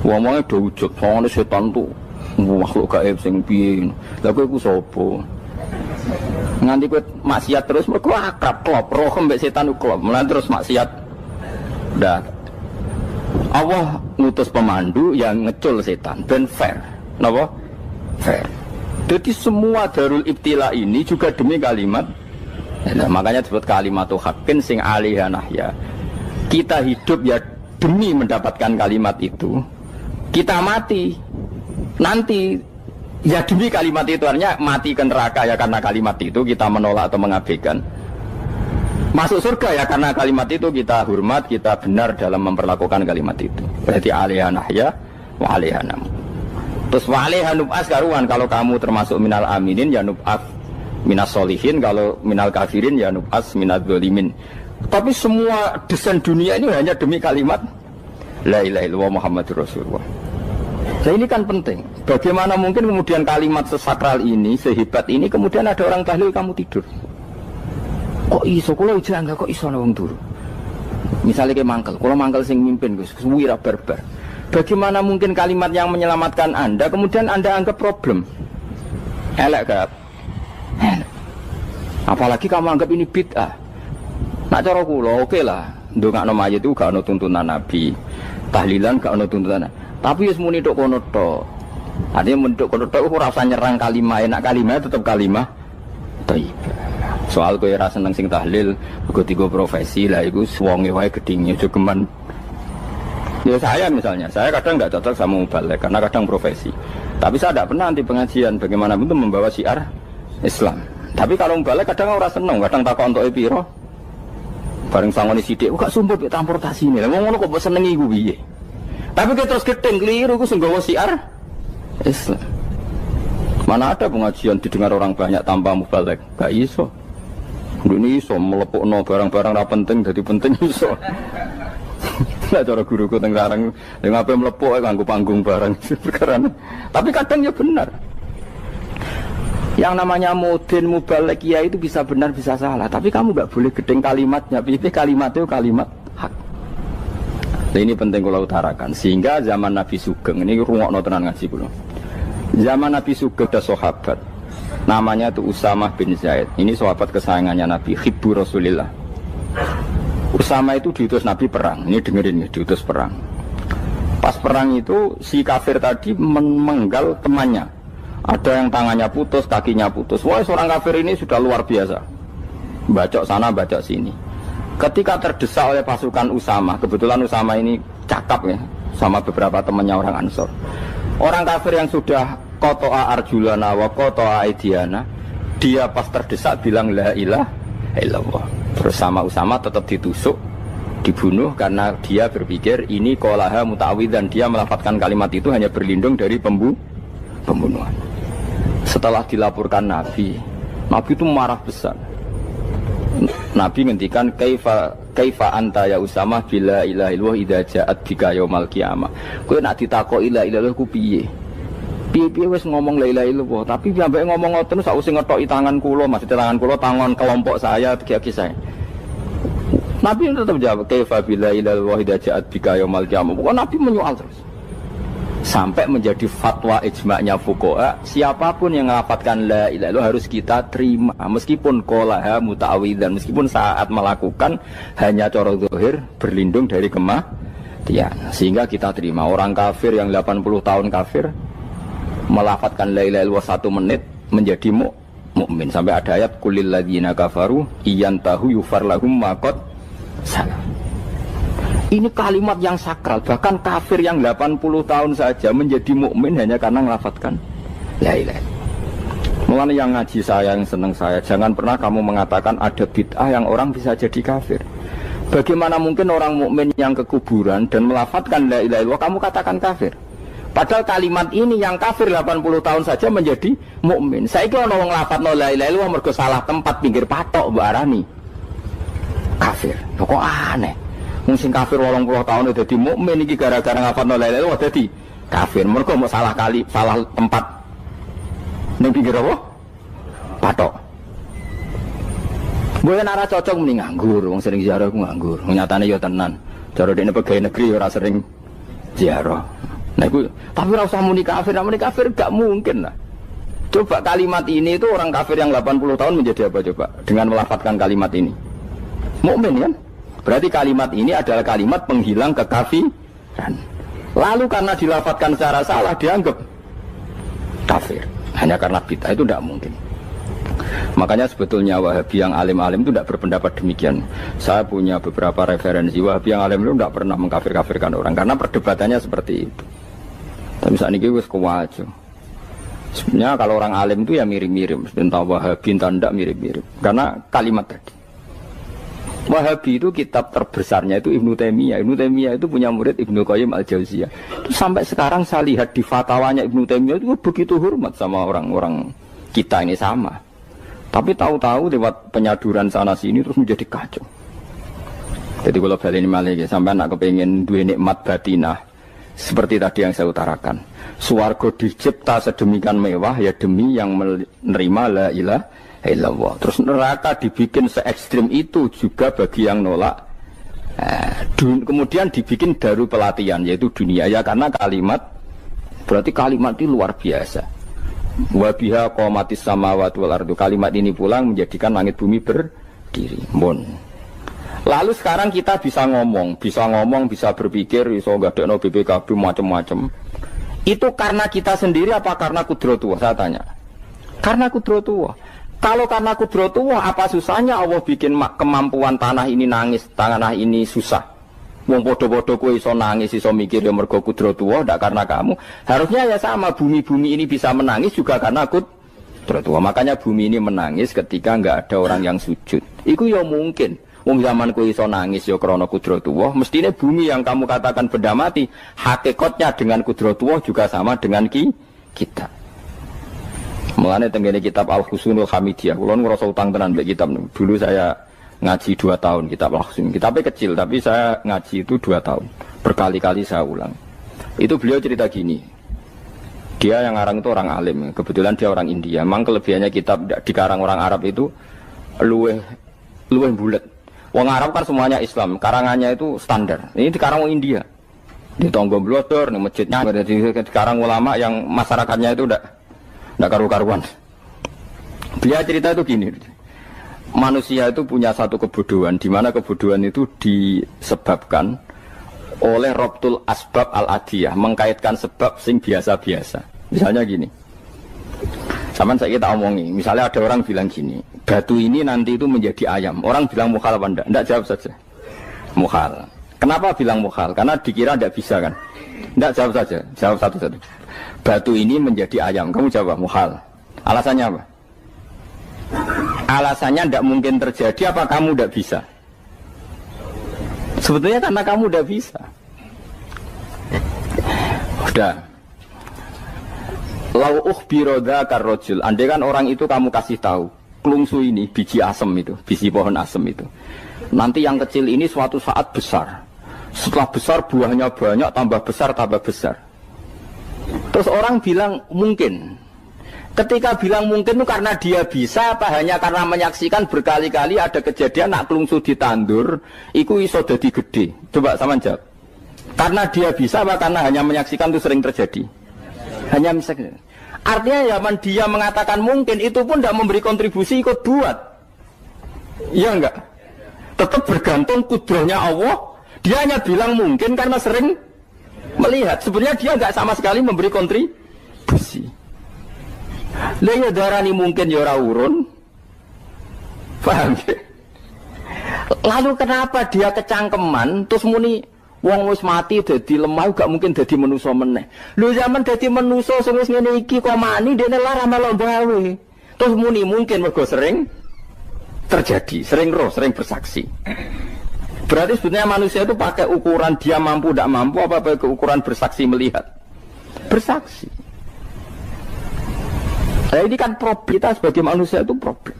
Ngomongnya udah wujud, soalnya setan tuh makhluk gaib sing piye. Lah kowe iku sapa? Nganti kowe maksiat terus mergo akrab klop, roh mbek setan ku klop. Mulane terus maksiat. Dah. Allah ngutus pemandu yang ngecul setan ben fair. Napa? Fair. Jadi semua darul ibtila ini juga demi kalimat. Nah, makanya disebut kalimatu haqqin sing alaiha nahya. Kita hidup ya demi mendapatkan kalimat itu. Kita mati nanti ya demi kalimat itu, artinya mati ke neraka ya karena kalimat itu kita menolak atau mengabaikan. Masuk surga ya karena kalimat itu kita hormat, kita benar dalam memperlakukan kalimat itu. Berarti alaiha nahya wa alaiha nam. Terus wa alaiha nub'as karuan, kalau kamu termasuk minal aminin ya nub'as minas solihin, kalau minal kafirin ya nub'as minal zolimin. Tapi semua desain dunia ini hanya demi kalimat la ilaha illallah Muhammadur Rasulullah. Nah ini kan penting. Bagaimana mungkin kemudian kalimat sesakral ini, sehebat ini, kemudian ada orang tahlil kamu tidur. Kok iso? Kalau ijazah enggak kok iso wong turu. Misalnya kayak mangkel, kalau mangkel sing mimpin Gus, wira barbar. Bagaimana mungkin kalimat yang menyelamatkan Anda kemudian Anda anggap problem? Elek gak? Apalagi kamu anggap ini bid'ah. Nak cara kula oke lah, ndongakno mayit itu gak ono tuntunan Nabi. Tahlilan gak ono tuntunan. Tapi wis muni tok kono tok. Artinya menduk kono tok ora usah nyerang kalimah, enak kalimah tetap kalimah thayyibah. Soal kowe ora seneng sing tahlil, mergo tiga profesi lah iku wonge wae gedhinge aja geman. Ya saya misalnya, saya kadang enggak cocok sama mubalek karena kadang profesi. Tapi saya tidak pernah anti pengajian, bagaimanapun itu membawa syiar Islam. Tapi kalau mubalek kadang ora seneng, kadang takon entuk piro. Bareng sangone sithik, kok sumpah transportasi ini. Lah wong ngono kok mbok senengi iku piye? Tapi kita terus gedeng keliru, aku sungguh syiar Islam. Mana ada pengajian didengar orang banyak tanpa mubalek? Gak iso. Ini iso melepukno barang-barang ra penting jadi penting iso. Lah cara guruku teng sareng ning ape melepuk kanggo panggung barang perkara. Tapi kadang ya benar. Yang namanya mudin mubalek ya itu bisa benar bisa salah, tapi kamu gak boleh gedeng kalimatnya. Piye kalimat itu kalimat hak. Nah, ini penting kula utarakan sehingga zaman Nabi Sugeng ini rungokno tenan ngaji kula. Zaman Nabi Sugeng ada sahabat namanya itu Usamah bin Zaid. Ini sahabat kesayangannya Nabi, hibbu Rasulillah. Usamah itu diutus Nabi perang. Ini dengerin nih, diutus perang. Pas perang itu si kafir tadi memenggal temannya. Ada yang tangannya putus, kakinya putus. Wah, seorang kafir ini sudah luar biasa. Bacok sana, bacok sini. Ketika terdesak oleh pasukan Usamah, kebetulan Usamah ini cakap ya, sama beberapa temannya orang Ansor. Orang kafir yang sudah kotoa arjulana wa kotoa aidiana, dia pas terdesak bilang la ilaha illallah. Terus sama Usamah tetap ditusuk, dibunuh karena dia berpikir ini qolaha muta'awwidzan, dia melafadzkan kalimat itu hanya berlindung dari pembunuhan. Setelah dilaporkan Nabi itu marah besar. Nabi ngendikan kaifa anta ya Usamah bila ilaha illallah idza ja'at bika yaumal qiyamah. Kowe nak ditakoki la ilaha illallah ku piye? Piye wis ngomong la ilaha illallah, tapi sampai ngomong ngoten sakwise ngethoki tangan kula, maksud tangan kula tangan kelompok saya, tiga-tiga saya. Nabi tetap jawab kaifa bila ilaha illallah idza ja'at bika yaumal qiyamah. Pokoknya Nabi menyoal terus. Sampai menjadi fatwa ijma'nya fuqaha, siapapun yang melafadzkan la ilaha illallah harus kita terima meskipun qolaha muta'awwidzan, meskipun saat melakukan hanya cara zahir berlindung dari kematian, sehingga kita terima. Orang kafir yang 80 tahun kafir melafadzkan la ilaha illallah 1 menit menjadi mukmin. Sampai ada ayat qulil ladzina kafaru iyantahu yufar lahum ma qad salam. Ini kalimat yang sakral, bahkan kafir yang 80 tahun saja menjadi mukmin hanya karena melafadzkan la ilaha. Mulane yang ngaji saya, yang senang saya, jangan pernah kamu mengatakan ada bid'ah yang orang bisa jadi kafir. Bagaimana mungkin orang mukmin yang ke kuburan dan melafadzkan la ilaha illallah kamu katakan kafir? Padahal kalimat ini yang kafir 80 tahun saja menjadi mukmin. Saiki ana wong nglafadzno la ilaha illallah mergo salah tempat pinggir patok mbok arani kafir. Kok aneh. Sing kafir 80 tahun dadi mukmin iki gara-gara ngafalno la ilaha illallah dadi kafir. Mergo mau salah kali, salah tempat ning pinggir apa? Patok. Mboten ora cocok muni nganggur, wong sering ziarah ku nganggur. Nyatane ya tenan. Cara dene pegawai negeri ora sering ziarah. Nah iku tapi ora usah muni kafir gak mungkin lah. Coba kalimat ini itu orang kafir yang 80 tahun menjadi apa coba dengan melafadzkan kalimat ini? Mukmin kan? Berarti kalimat ini adalah kalimat penghilang kekafiran. Lalu karena dilafadzkan secara salah dianggap kafir. Hanya karena bid'ah itu tidak mungkin. Makanya sebetulnya Wahabi yang alim-alim itu tidak berpendapat demikian. Saya punya beberapa referensi Wahabi yang alim itu tidak pernah mengkafir-kafirkan orang karena perdebatannya seperti itu. Tapi saat ini wis kuwajo. Sebenarnya kalau orang alim itu ya mirip-mirip. Entah Wahabi entah tidak mirip-mirip. Karena kalimat tadi. Wahabi itu kitab terbesarnya itu Ibnu Taimiyah. Ibnu Taimiyah itu punya murid Ibnu Qayyim Al-Jauziyah. Itu sampai sekarang saya lihat di fatwanya Ibnu Taimiyah itu begitu hormat sama orang-orang kita ini sama. Tapi tahu-tahu lewat penyaduran sana sini terus menjadi kacau. Jadi kalau balik ini malah sampai anak kepengen dua nikmat batinah seperti tadi yang saya utarakan. Swarga dicipta sedemikian mewah ya demi yang menerima la ilaha illallah. Terus neraka dibikin se ekstrim itu juga bagi yang nolak. Kemudian dibikin daru pelatihan yaitu dunia ya karena kalimat berarti kalimat itu luar biasa. Wa biha qamatis samawati wal ardu. Kalimat ini pulang menjadikan langit bumi berdiri. Lalu sekarang kita bisa ngomong, bisa berpikir, bisa ngadekno BPKB macam-macam. Itu karena kita sendiri apa karena kudratullah? Saya tanya. Karena kudratullah. Kalau karena kudratullah, apa susahnya Allah bikin kemampuan tanah ini nangis, tanah ini susah. Wong podo-podo kowe iso nangis, iso mikir ya mergo kudratullah, ndak karena kamu. Harusnya ya sama, bumi-bumi ini bisa menangis juga karena kudratullah. Makanya bumi ini menangis ketika enggak ada orang yang sujud. Iku ya mungkin. Wong zaman kowe iso nangis ya krana kudratullah, mestine bumi yang kamu katakan benda mati, hakikatnya dengan kudratullah juga sama dengan kitab. Mulane tenggene kitab Al-Husnul Hamidiyah, kula ngrasa utang tenan mbek kitab niku. Dulu saya ngaji 2 tahun kitab Al-Husnul. Kitabnya kecil tapi saya ngaji itu 2 tahun. Berkali-kali saya ulang. Itu beliau cerita gini. Dia yang ngarang itu orang alim, kebetulan dia orang India. Memang kelebihannya kitab dikarang orang Arab itu luweh bulet. Wong Arab kan semuanya Islam, karangannya itu standar. Ini dikarang orang India. Di Tonggo Blodor, di masjidnya, dikarang ulama yang masyarakatnya itu udah karu-karuan. Dia cerita itu gini, manusia itu punya satu kebodohan, di mana kebodohan itu disebabkan oleh Robtul Asbab Al-Adiyah, mengkaitkan sebab sing biasa-biasa. Misalnya gini, sama saya kita omongi, misalnya ada orang bilang gini, batu ini nanti itu menjadi ayam. Orang bilang mukhal apa enggak? Enggak, jawab saja. Mukhal. Kenapa bilang mukhal? Karena dikira enggak bisa kan? Enggak, jawab saja. Jawab satu-satu. Batu ini menjadi ayam. Kamu jawab mukhal. Alasannya apa? Alasannya enggak mungkin terjadi, apa kamu enggak bisa? Sebetulnya karena kamu udah bisa. Udah. Lau ukhbiro dzakar rajul. Andai kan orang itu kamu kasih tahu, klungsu ini biji asem itu, biji pohon asem itu. Nanti yang kecil ini suatu saat besar. Setelah besar buahnya banyak, tambah besar, tambah besar. Terus orang bilang mungkin. Ketika bilang mungkin itu karena dia bisa, apa hanya karena menyaksikan berkali-kali ada kejadian nak klungsu ditandur, iku iso dadi gede. Coba sama jawab. Karena dia bisa, apa karena hanya menyaksikan itu sering terjadi? Hanya misalnya. Artinya zaman dia mengatakan mungkin, itu pun tidak memberi kontribusi ikut buat. Iya enggak? Tetap bergantung kudrahnya Allah. Dia hanya bilang mungkin karena sering melihat. Sebenarnya dia enggak sama sekali memberi kontribusi. Lah ya darani mungkin ya ora urun. Paham ya? Lalu kenapa dia kecangkeman terus muni wong wis mati dadi lemah gak mungkin dadi manusa meneh. Lho zaman dadi manusa sing wis ngene iki kok mani dene lara melok gawe. Terus muni mungkin mergo sering terjadi, sering roh, sering bersaksi. Berarti sebenarnya manusia itu pakai ukuran dia mampu tidak mampu apa pakai ukuran bersaksi melihat. Bersaksi. Nah ini kan problem kita sebagai manusia itu problem.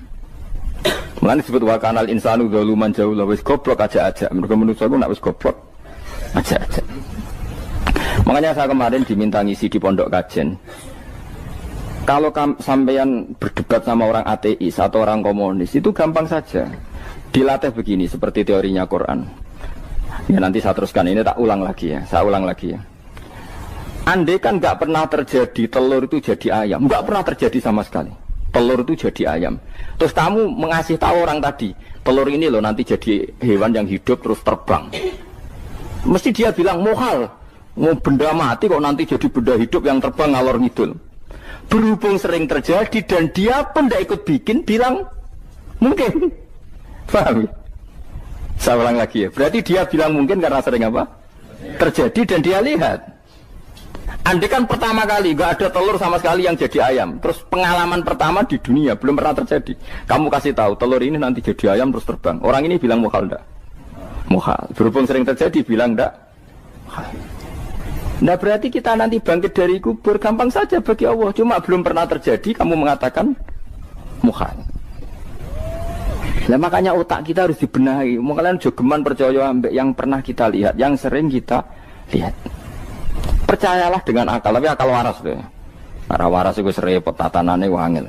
Mengenai disebut wakanal insanu zaluman jauh lah wis goblok aja. Mereka manusia itu nak wis goblok aja. Makanya saya kemarin diminta ngisi di pondok kajen. Kalau sampeyan berdebat sama orang ateis atau orang komunis itu gampang saja. Dilatih begini seperti teorinya Quran. Ya nanti saya teruskan ini tak ulang lagi ya. Saya ulang lagi ya. Andai kan nggak pernah terjadi telur itu jadi ayam, nggak pernah terjadi sama sekali. Telur itu jadi ayam. Terus kamu mengasih tahu orang tadi, telur ini loh nanti jadi hewan yang hidup terus terbang. Mesti dia bilang mohal, mau benda mati kok nanti jadi benda hidup yang terbang ngalor ngidul. Berhubung sering terjadi dan dia pun tidak ikut bikin, bilang mungkin. Paham? Saya ulang lagi ya. Berarti dia bilang mungkin karena sering apa? Terjadi dan dia lihat. Andai kan pertama kali gak ada telur sama sekali yang jadi ayam, terus pengalaman pertama di dunia belum pernah terjadi. Kamu kasih tahu telur ini nanti jadi ayam terus terbang. Orang ini bilang mukhal enggak? Mukhal. Berhubung sering terjadi bilang enggak? Nah berarti kita nanti bangkit dari kubur gampang saja bagi Allah. Cuma belum pernah terjadi kamu mengatakan mukhal. Nah makanya otak kita harus dibenahi. Kalian jogeman percaya ambek yang pernah kita lihat, yang sering kita lihat. Percayalah dengan akal, tapi akal waras tuh. Para waras itu serempet tatanannya wangil.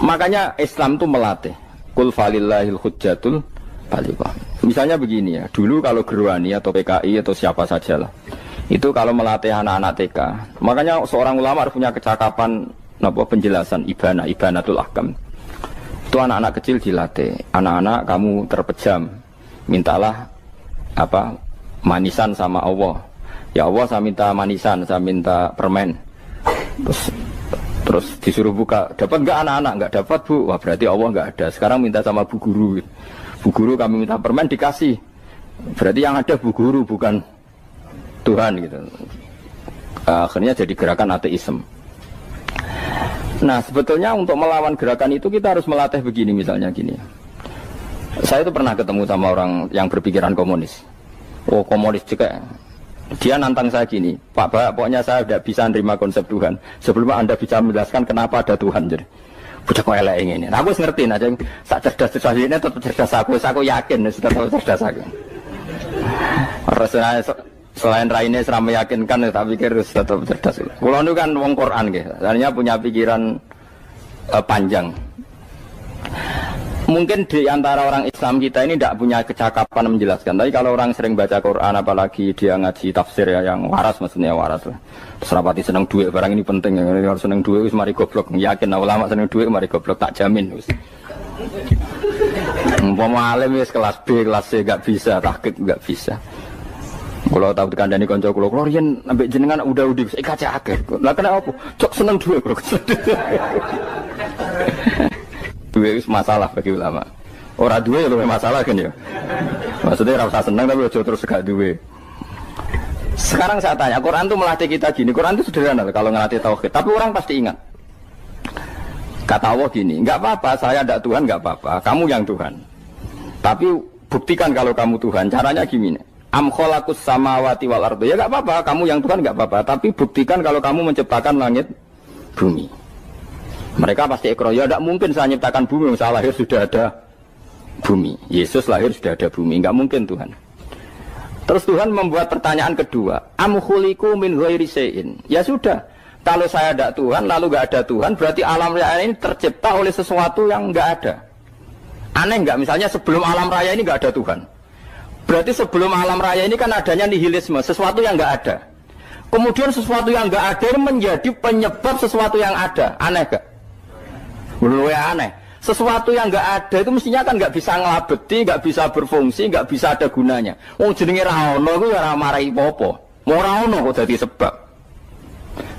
Makanya Islam itu melatih. Qul falillahil hujjatul balighah. Misalnya begini ya, dulu kalau Gerwani atau PKI atau siapa saja lah, itu kalau melatih anak-anak TK, makanya seorang ulama harus punya kecakapan penjelasan ibanatul ahkam. Itu anak-anak kecil dilatih. Anak-anak kamu terpejam, mintalah manisan sama Allah. Ya Allah saya minta manisan, saya minta permen. Terus disuruh buka, dapat enggak anak-anak? Enggak dapat bu, wah berarti Allah enggak ada. Sekarang minta sama bu guru. Bu guru kami minta permen dikasih. Berarti yang ada bu guru bukan Tuhan gitu. Akhirnya jadi gerakan ateisme. Nah sebetulnya untuk melawan gerakan itu kita harus melatih begini misalnya gini. Saya itu pernah ketemu sama orang yang berpikiran komunis. Oh komunis juga. Dia nantang saya gini, Pak, pokoknya saya tidak bisa nerima konsep Tuhan sebelum Anda bisa menjelaskan kenapa ada Tuhan. Jadi, bocah kok elek ini. Nah, aku ngerti aja, sak cerdas ini tetap cerdas aku yakin tetap cerdas aku. Rasanya selain raine seram meyakinkan, tapi pikir tetap cerdas. Kulo itu kan wong Quran nggih, artinya punya pikiran panjang. Mungkin di antara orang Islam kita ini tidak punya kecakapan menjelaskan. Tapi kalau orang sering baca Quran, apalagi dia ngaji tafsir ya, yang waras maksudnya waras lah. Terus rapati seneng duit, barang ini penting. Harus seneng duit, wis mari goblok. Yakin ulama seneng duit, mari goblok, tak jamin. Umpama alim wis kelas B, kelas C gak bisa, tahqiq gak bisa. Kalau tahu dikandani konco kulo riyen ambek jenengan udah saya kaca akhir. Lah kena apa? Cok seneng duit kulo. Duit itu masalah bagi ulama. Orang duit lebih masalah kan ya. Maksudnya rasa senang tapi terus gak duit. Sekarang saya tanya, Quran itu melatih kita gini. Quran itu sederhana kalau ngelatih tauhid. Tapi orang pasti ingat. Kata Allah gini, nggak apa-apa, saya ada Tuhan nggak apa-apa. Kamu yang Tuhan. Tapi buktikan kalau kamu Tuhan. Caranya gini. Am khalaqus samawati wal ardi. Ya nggak apa-apa, kamu yang Tuhan nggak apa-apa. Tapi buktikan kalau kamu menciptakan langit, bumi. Mereka pasti ikrar, ya tidak mungkin saya menciptakan bumi, saya lahir sudah ada bumi. Yesus lahir sudah ada bumi, nggak mungkin Tuhan. Terus Tuhan membuat pertanyaan kedua, am khuliqu min ghairi syai'in. Ya sudah, kalau saya ada Tuhan, lalu nggak ada Tuhan, berarti alam raya ini tercipta oleh sesuatu yang nggak ada. Aneh nggak? Misalnya sebelum alam raya ini nggak ada Tuhan. Berarti sebelum alam raya ini kan adanya nihilisme, sesuatu yang nggak ada. Kemudian sesuatu yang nggak ada menjadi penyebab sesuatu yang ada. Aneh gak? Luwe aneh. Sesuatu yang nggak ada itu mestinya kan nggak bisa ngelabeti, nggak bisa berfungsi, nggak bisa ada gunanya. Wong jenenge ra ono kuwi ora marai apa-apa. Ora ono kok dadi sebab.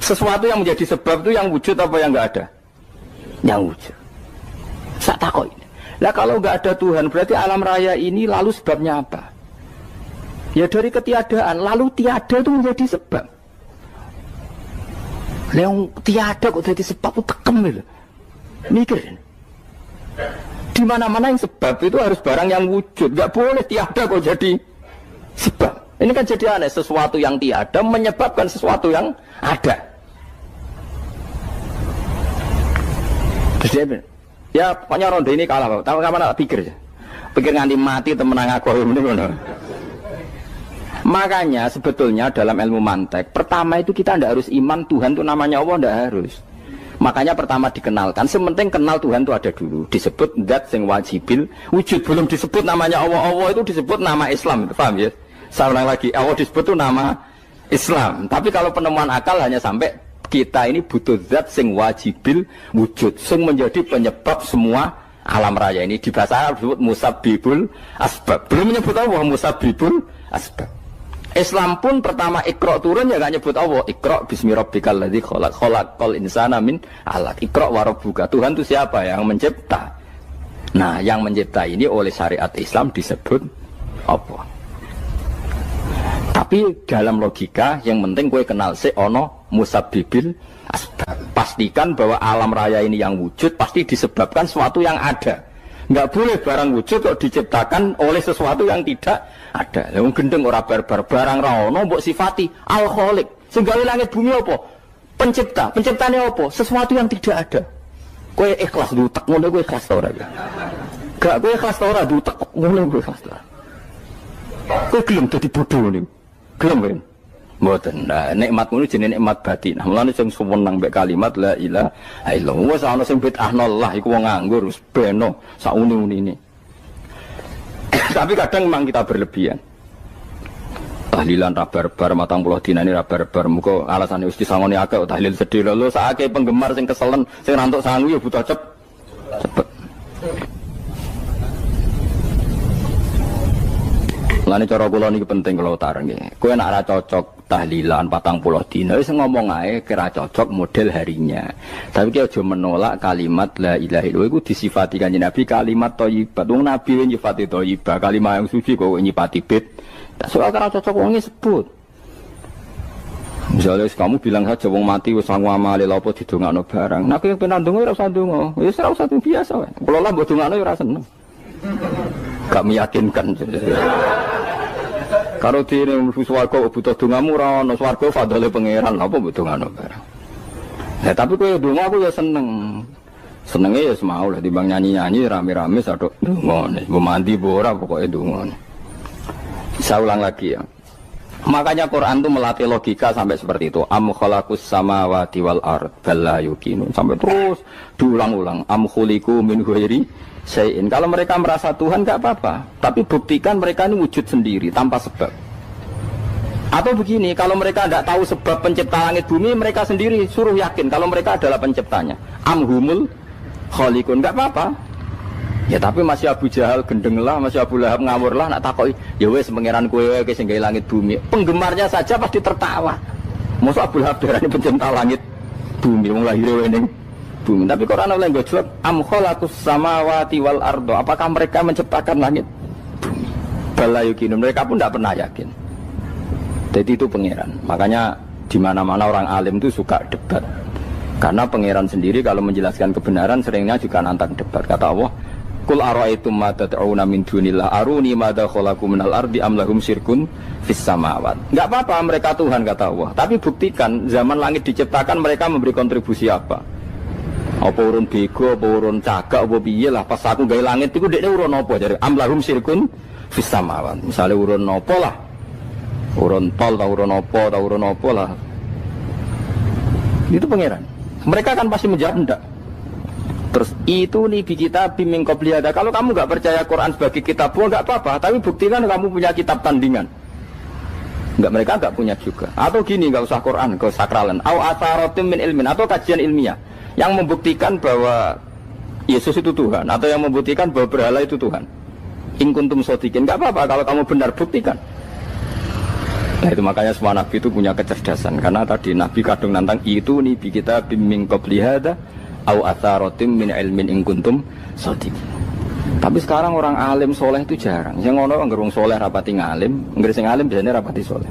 Sesuatu yang menjadi sebab itu yang wujud apa yang nggak ada? Yang wujud. Sak takoki. Lah kalau nggak ada Tuhan berarti alam raya ini lalu sebabnya apa? Ya dari ketiadaan, lalu tiada itu menjadi sebab. Yang tiada kok jadi sebab itu tekem gitu. Mikir. Di mana-mana yang sebab itu harus barang yang wujud. Gak boleh tiada kok jadi sebab. Ini kan jadi aneh. Sesuatu yang tiada menyebabkan sesuatu yang ada. Terus dia bilang, ya pokoknya ronde ini kalah. Tahu kapan tak pikir ya? Pikir nganti mati temenang aku. Makanya sebetulnya dalam ilmu mantek, pertama itu kita tidak harus iman Tuhan itu namanya Allah, tidak harus. Makanya pertama dikenalkan, sementing kenal Tuhan itu ada dulu. Disebut zat sing wajibil wujud, belum disebut namanya Allah. Allah itu disebut nama Islam, paham ya? Saya ulang lagi, Allah disebut itu nama Islam. Tapi kalau penemuan akal hanya sampai kita ini butuh zat sing wajibil wujud, sing menjadi penyebab semua alam raya ini. Di bahasa Arab disebut musabbibul asbab. Belum menyebut Allah musabbibul asbab. Islam pun pertama Iqra turun ya gak nyebut Allah. Iqra bismi rabbikal ladzi khalaq, khalaqal insana min 'alaq. Iqra wa rabbuka. Tuhan itu siapa? Yang mencipta. Nah, yang mencipta ini oleh syariat Islam disebut apa? Tapi dalam logika yang penting kowe kenal sik ono musabbibil asbab. Pastikan bahwa alam raya ini yang wujud pasti disebabkan sesuatu yang ada. Nggak boleh barang wujud kok diciptakan oleh sesuatu yang tidak ada. Yang gendeng ora barbar barang ra ono mbok sifati al-khaliq. Sing gawe langit bumi apa? Pencipta. Penciptane apa? Sesuatu yang tidak ada. Kowe ikhlas dutek ngono kowe ikhlas ora ya? Gak kowe ikhlas ora dutek ngono kowe ikhlas ora. Kowe gelem dadi bodho niku. Gelem kowe. Mboten. Nah, nikmat ngono jenenge nikmat batin. Nah, mulane sing suwenang mbek kalimat la ilaha illallah. Wis ana sing bid'ahnallah iku wong nganggur wis beno sauni-unine. Tapi kadang memang kita berlebihan. Tahlilan ra barbar 40 dina ini ra barbar. Muga alasane wis disangoni akeh tahlil sedih lho sakake penggemar sing keselen sing rantuk sangu ya butuh cepet. Lani cara kula niki penting kula utara nggih. Kowe nek ora cocok tahlilan 40 dina wis ngomong ae kira cocok model harinya. Tapi ki aja menolak kalimat la ilaha illallah iku disifati Kanjeng Nabi kalimat thayyibah. Wong Nabi nyifati thayyibah, kalimat yang suci kok nyifati bid. Tak soal kira cocok wong sebut. Misalnya kamu bilang saja wong mati wis sangu amale lha apa didongakno barang. Nek kowe pengen ndonga ora usah ndonga. Wis ora usah biasa wae. Kula lah mbok dongakno ora seneng. Gak meyakinkan. Karo dene mlebu swarga butuh dongamu ora ono swarga fadhole pangeran apa mbok dongano bareng. Nah, tapi kowe donga aku ya seneng. Senenge ya semau lah timbang nyanyi-nyanyi rame-rame sadok ndongane. Mbok mandi mbok ora pokoke ndongane. Saya ulang lagi ya. Makanya Quran itu melatih logika sampai seperti itu. Am khalaqus samawati wal ard bal la yuqinun. Sampai terus diulang-ulang. Am khuliqu min ghairi syai'in. Kalau mereka merasa Tuhan enggak apa-apa, tapi buktikan mereka ini wujud sendiri tanpa sebab. Atau begini, kalau mereka tidak tahu sebab pencipta langit bumi, mereka sendiri suruh yakin kalau mereka adalah penciptanya. Am humul khaliqun, enggak apa-apa. Ya tapi masih Abu Jahal gendeng lah, masih Abu Lahab ngawur lah, nak takoki, ya wes pangeran kowe wae sing gawe langit bumi. Penggemarnya saja pasti tertawa. Mosok Abu Lahab darani pencipta langit bumi, wong lahir ning bumi. Tapi Quran oleh nggo jawab, am khalaqus samawati wal ardo. Apakah mereka menciptakan langit bumi? Bala yuqinun, mereka pun tidak pernah yakin. Jadi itu pangeran. Makanya di mana-mana orang alim itu suka debat. Karena pangeran sendiri kalau menjelaskan kebenaran seringnya juga nantang debat. Kata Allah, Qul ara'aytum ma tad'una min dunillah aruni madza khalaqu minal ardi am lahum syirkun fis samawat. Enggak apa-apa mereka Tuhan kata Allah, tapi buktikan zaman langit diciptakan mereka memberi kontribusi apa? Apa urun bego, apa urun cagak, apa piye lah pas aku gawe langit iku dekne urun apa jare am lahum syirkun fis samawat. Misale urun apa lah? Urun tol ta urun apa lah. Itu pangeran. Mereka kan pasti menjawab enggak. Terus itu nih bi kitab biming qobliyada. Kalau kamu nggak percaya Quran sebagai kitab, nggak apa-apa. Tapi buktikan kamu punya kitab tandingan. Nggak, mereka nggak punya juga. Atau gini, nggak usah Quran, nggak usah sakralan. Au atharatim min ilmin, atau kajian ilmiah yang membuktikan bahwa Yesus itu Tuhan, atau yang membuktikan bahwa berhala itu Tuhan. In kuntum shodiqin, nggak apa-apa. Kalau kamu benar buktikan. Nah itu makanya semua nabi itu punya kecerdasan. Karena tadi nabi kadung nantang itu nih bi kitab biming qobliyada. Au atharatim min ilmin in kuntum shodiqin. Tapi sekarang orang alim soleh itu jarang. Yang ngono ngerung soleh rapati ngalim, nggere sing alim biasanya rapati soleh.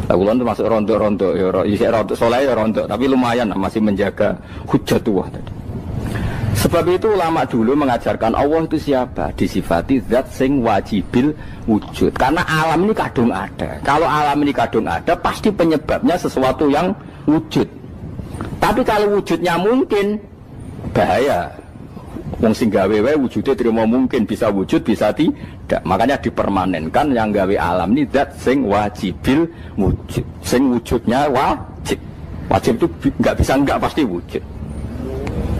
Lah kula termasuk rontok-rontok ya isih rontok soleh ya rontok, tapi lumayan masih menjaga hujjatullah tadi. Sebab itu ulama dulu mengajarkan Allah itu siapa? Disifati zat sing wajibil wujud. Karena alam ini kadung ada. Kalau alam ini kadung ada, pasti penyebabnya sesuatu yang wujud. Tapi kalau wujudnya mungkin, bahaya. Wong sing gawe wae wujude terima mungkin bisa wujud bisa tidak. Makanya dipermanenkan yang gawe alam ini zat sing wajibil wujud. Sing wujudnya wajib. Wajib itu enggak bisa enggak pasti wujud.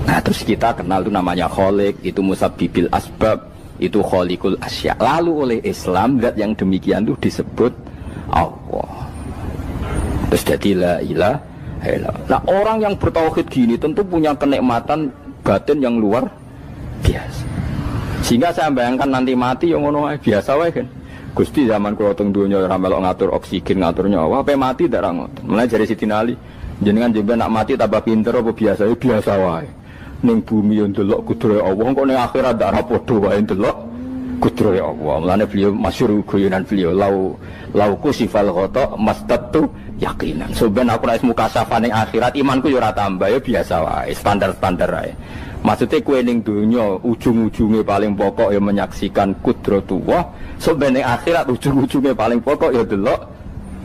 Nah, terus kita kenal itu namanya khaliq, itu musabbibil asbab, itu khaliqul asya. Lalu oleh Islam zat yang demikian itu disebut Allah. Terus jadi la ilaha illallah. Nah, orang yang bertauhid gini tentu punya kenikmatan batin yang luar biasa. Sehingga saya bayangkan nanti mati yang ngono biasa wae kan. Gusti zaman kula teng donya ora melok ngatur oksigen, ngatur nyawa, apa mati ndak ra ngoten. Mulai dari Sidin Ali, jenengan jenengan nak mati tambah pinter apa biasa? Ya biasa wae. Ning bumi yo ndelok kudrohe Allah, kok ning akhirat ndak ra padha wae ndelok kudrohe Allah. Mulane beliau masyhur guyonan beliau lauku sifal ghata mastatu yakinan. Soben aku nek mukasafah ning akhirat imanku yo ora tambah ya biasa wae, standar-standar wae. Maksudnya kue ning dunya ujung-ujungnya paling pokok ya menyaksikan kudratullah. Sebenarnya akhirat ujung-ujungnya paling pokok ya delok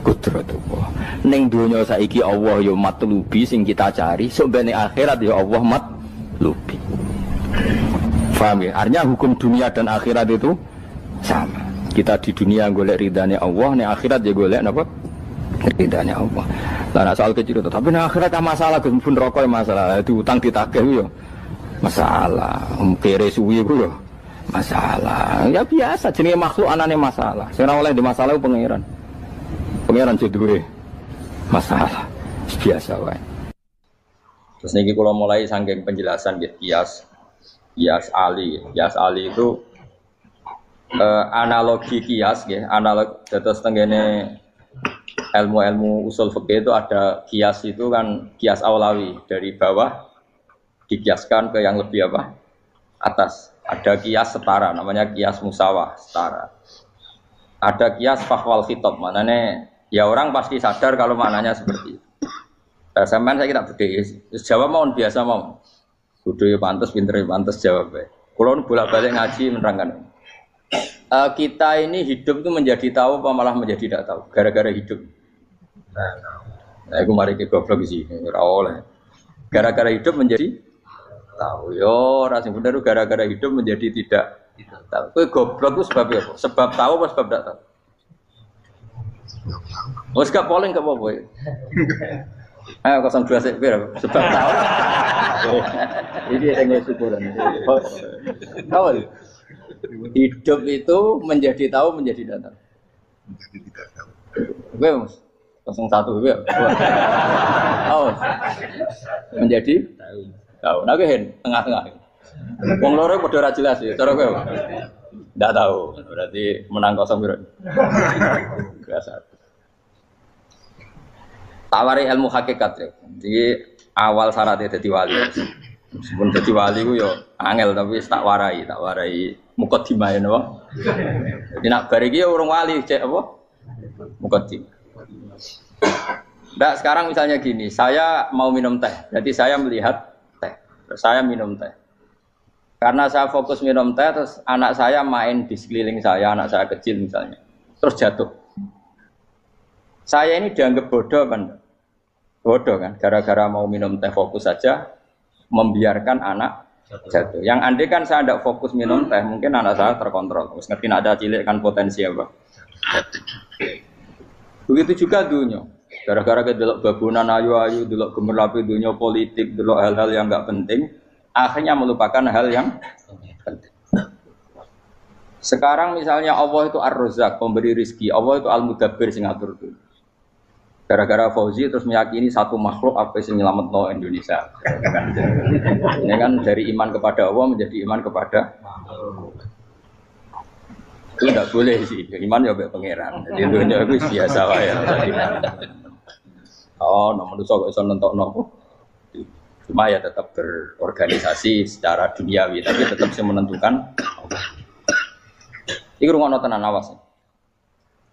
kudratullah. Ning dunya saiki Allah ya matlubi sing kita cari. Sebenarnya akhirat ya Allah matlubi. Paham ya? Artinya hukum dunia dan akhirat itu sama. Kita di dunia golek ridhanya Allah, ning akhirat ya golek napa? Ridhanya Allah. Lah soal kecil itu, tapi ning akhirat kan masalah pun rokok masalah, itu utang ditagih yo. Masalah, kere suwi ku masalah. Ya biasa, jenenge makhluk anane masalah. Sing ora oleh di masalah pangeran. Pangeran duwe masalah. Biasa wae. Terus niki kula mulai saking penjelasan nggih kias ali. Kias ali itu analogi kias nggih, analog dados tengene ilmu-ilmu usul fikih itu ada kias itu kan kias aulawi dari bawah dikiaskan ke yang lebih apa? Atas. Ada kias setara, namanya kias musawah, setara. Ada kias fahwal khitab, maknanya ya orang pasti sadar kalau maknanya seperti itu. Sampean saya kira beda, jawab mau biasa mau. Kudu ya pantes, pinter ya pantes jawab. Kalau bolak-balik ngaji menerangkan. Kita ini hidup itu menjadi tahu apa malah menjadi tidak tahu gara-gara hidup. Nah, aku mari ke goblok sih, ora oleh. Gara-gara hidup menjadi tahu. Yo, ora sing bener gara-gara hidup menjadi tidak tahu. Kowe goblok itu sebab apa? Sebab tahu apa sebab tidak tahu? Wes gak polling gak apa-apa. Ayo 02 sik pira? Sebab tahu. Ini yang syukuran. Tahu. Hidup itu menjadi tahu menjadi tidak tahu. Menjadi tidak tahu. Oke, Mas. 01 ya. Oh. Menjadi tahu. Nah, hen tengah-tengah. Wong loro padha ora jelas ya, cara kowe. Ndak tahu. Berarti menang 0 piro? 2-1. Tawari ilmu hakikat ya. Jadi awal syaratnya jadi wali. Meskipun jadi wali ku yo angel tapi tak warai mukadimah napa. Jadi nak bar iki urung wali cek apa? Mukadimah. Nah, sekarang misalnya gini, saya mau minum teh. Jadi saya melihat teh. Terus saya minum teh. Karena saya fokus minum teh terus anak saya main di sekeliling saya, anak saya kecil misalnya. Terus jatuh. Saya ini dianggap bodoh kan? Bodoh kan? Gara-gara mau minum teh fokus saja membiarkan anak jatuh. Yang andai kan saya tidak fokus minum teh, mungkin anak saya terkontrol. Terus ngerti ada cilik kan potensi apa? Begitu juga dunia. Gara-gara kita delok babunan ayu-ayu, delok gemerlapi dunia politik, delok hal-hal yang enggak penting, akhirnya melupakan hal yang penting. Sekarang misalnya Allah itu Ar-Razzaq, pemberi rizki, Allah itu Al-Mudabbir sing ngatur dunia. Gara-gara Fauzi terus meyakini satu makhluk apa yang nyelametno Indonesia. Ini kan dari iman kepada Allah menjadi iman kepada itu tidak boleh sih. Iman ya mbek pangeran. Jadi dunia itu biasa wae. Oh, nomor itu kok iso nentokno. Cuma ya tetap berorganisasi secara duniawi, tapi tetap sih menentukan. Iki rungokno tenan awas.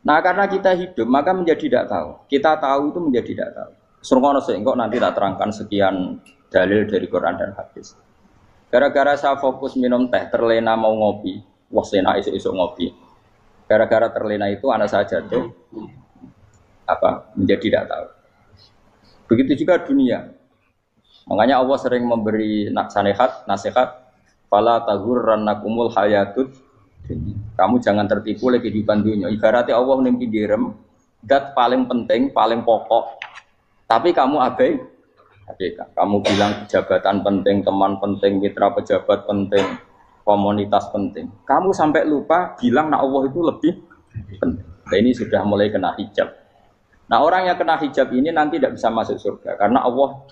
Nah, karena kita hidup, maka menjadi tidak tahu. Kita tahu itu menjadi tidak tahu. Surungono sehingga nanti tak terangkan sekian dalil dari Quran dan hadis. Gara-gara saya fokus minum teh, terlena mau ngopi, wah sena isuk-isuk ngopi. Gara-gara terlena itu anak saya jatuh, menjadi tidak tahu. Begitu juga dunia. Makanya Allah sering memberi nasihat, fala taghurrannakumul hayatud. Kamu jangan tertipu oleh kehidupan dunia. Ibaratnya Allah nimpi direm, dat paling penting, paling pokok. Tapi kamu abaikan. Kamu bilang jabatan penting, teman penting, mitra pejabat penting, komunitas penting. Kamu sampai lupa bilang nah Allah itu lebih penting. Nah, ini sudah mulai kena hijab. Nah, orang yang kena hijab ini nanti tidak bisa masuk surga karena Allah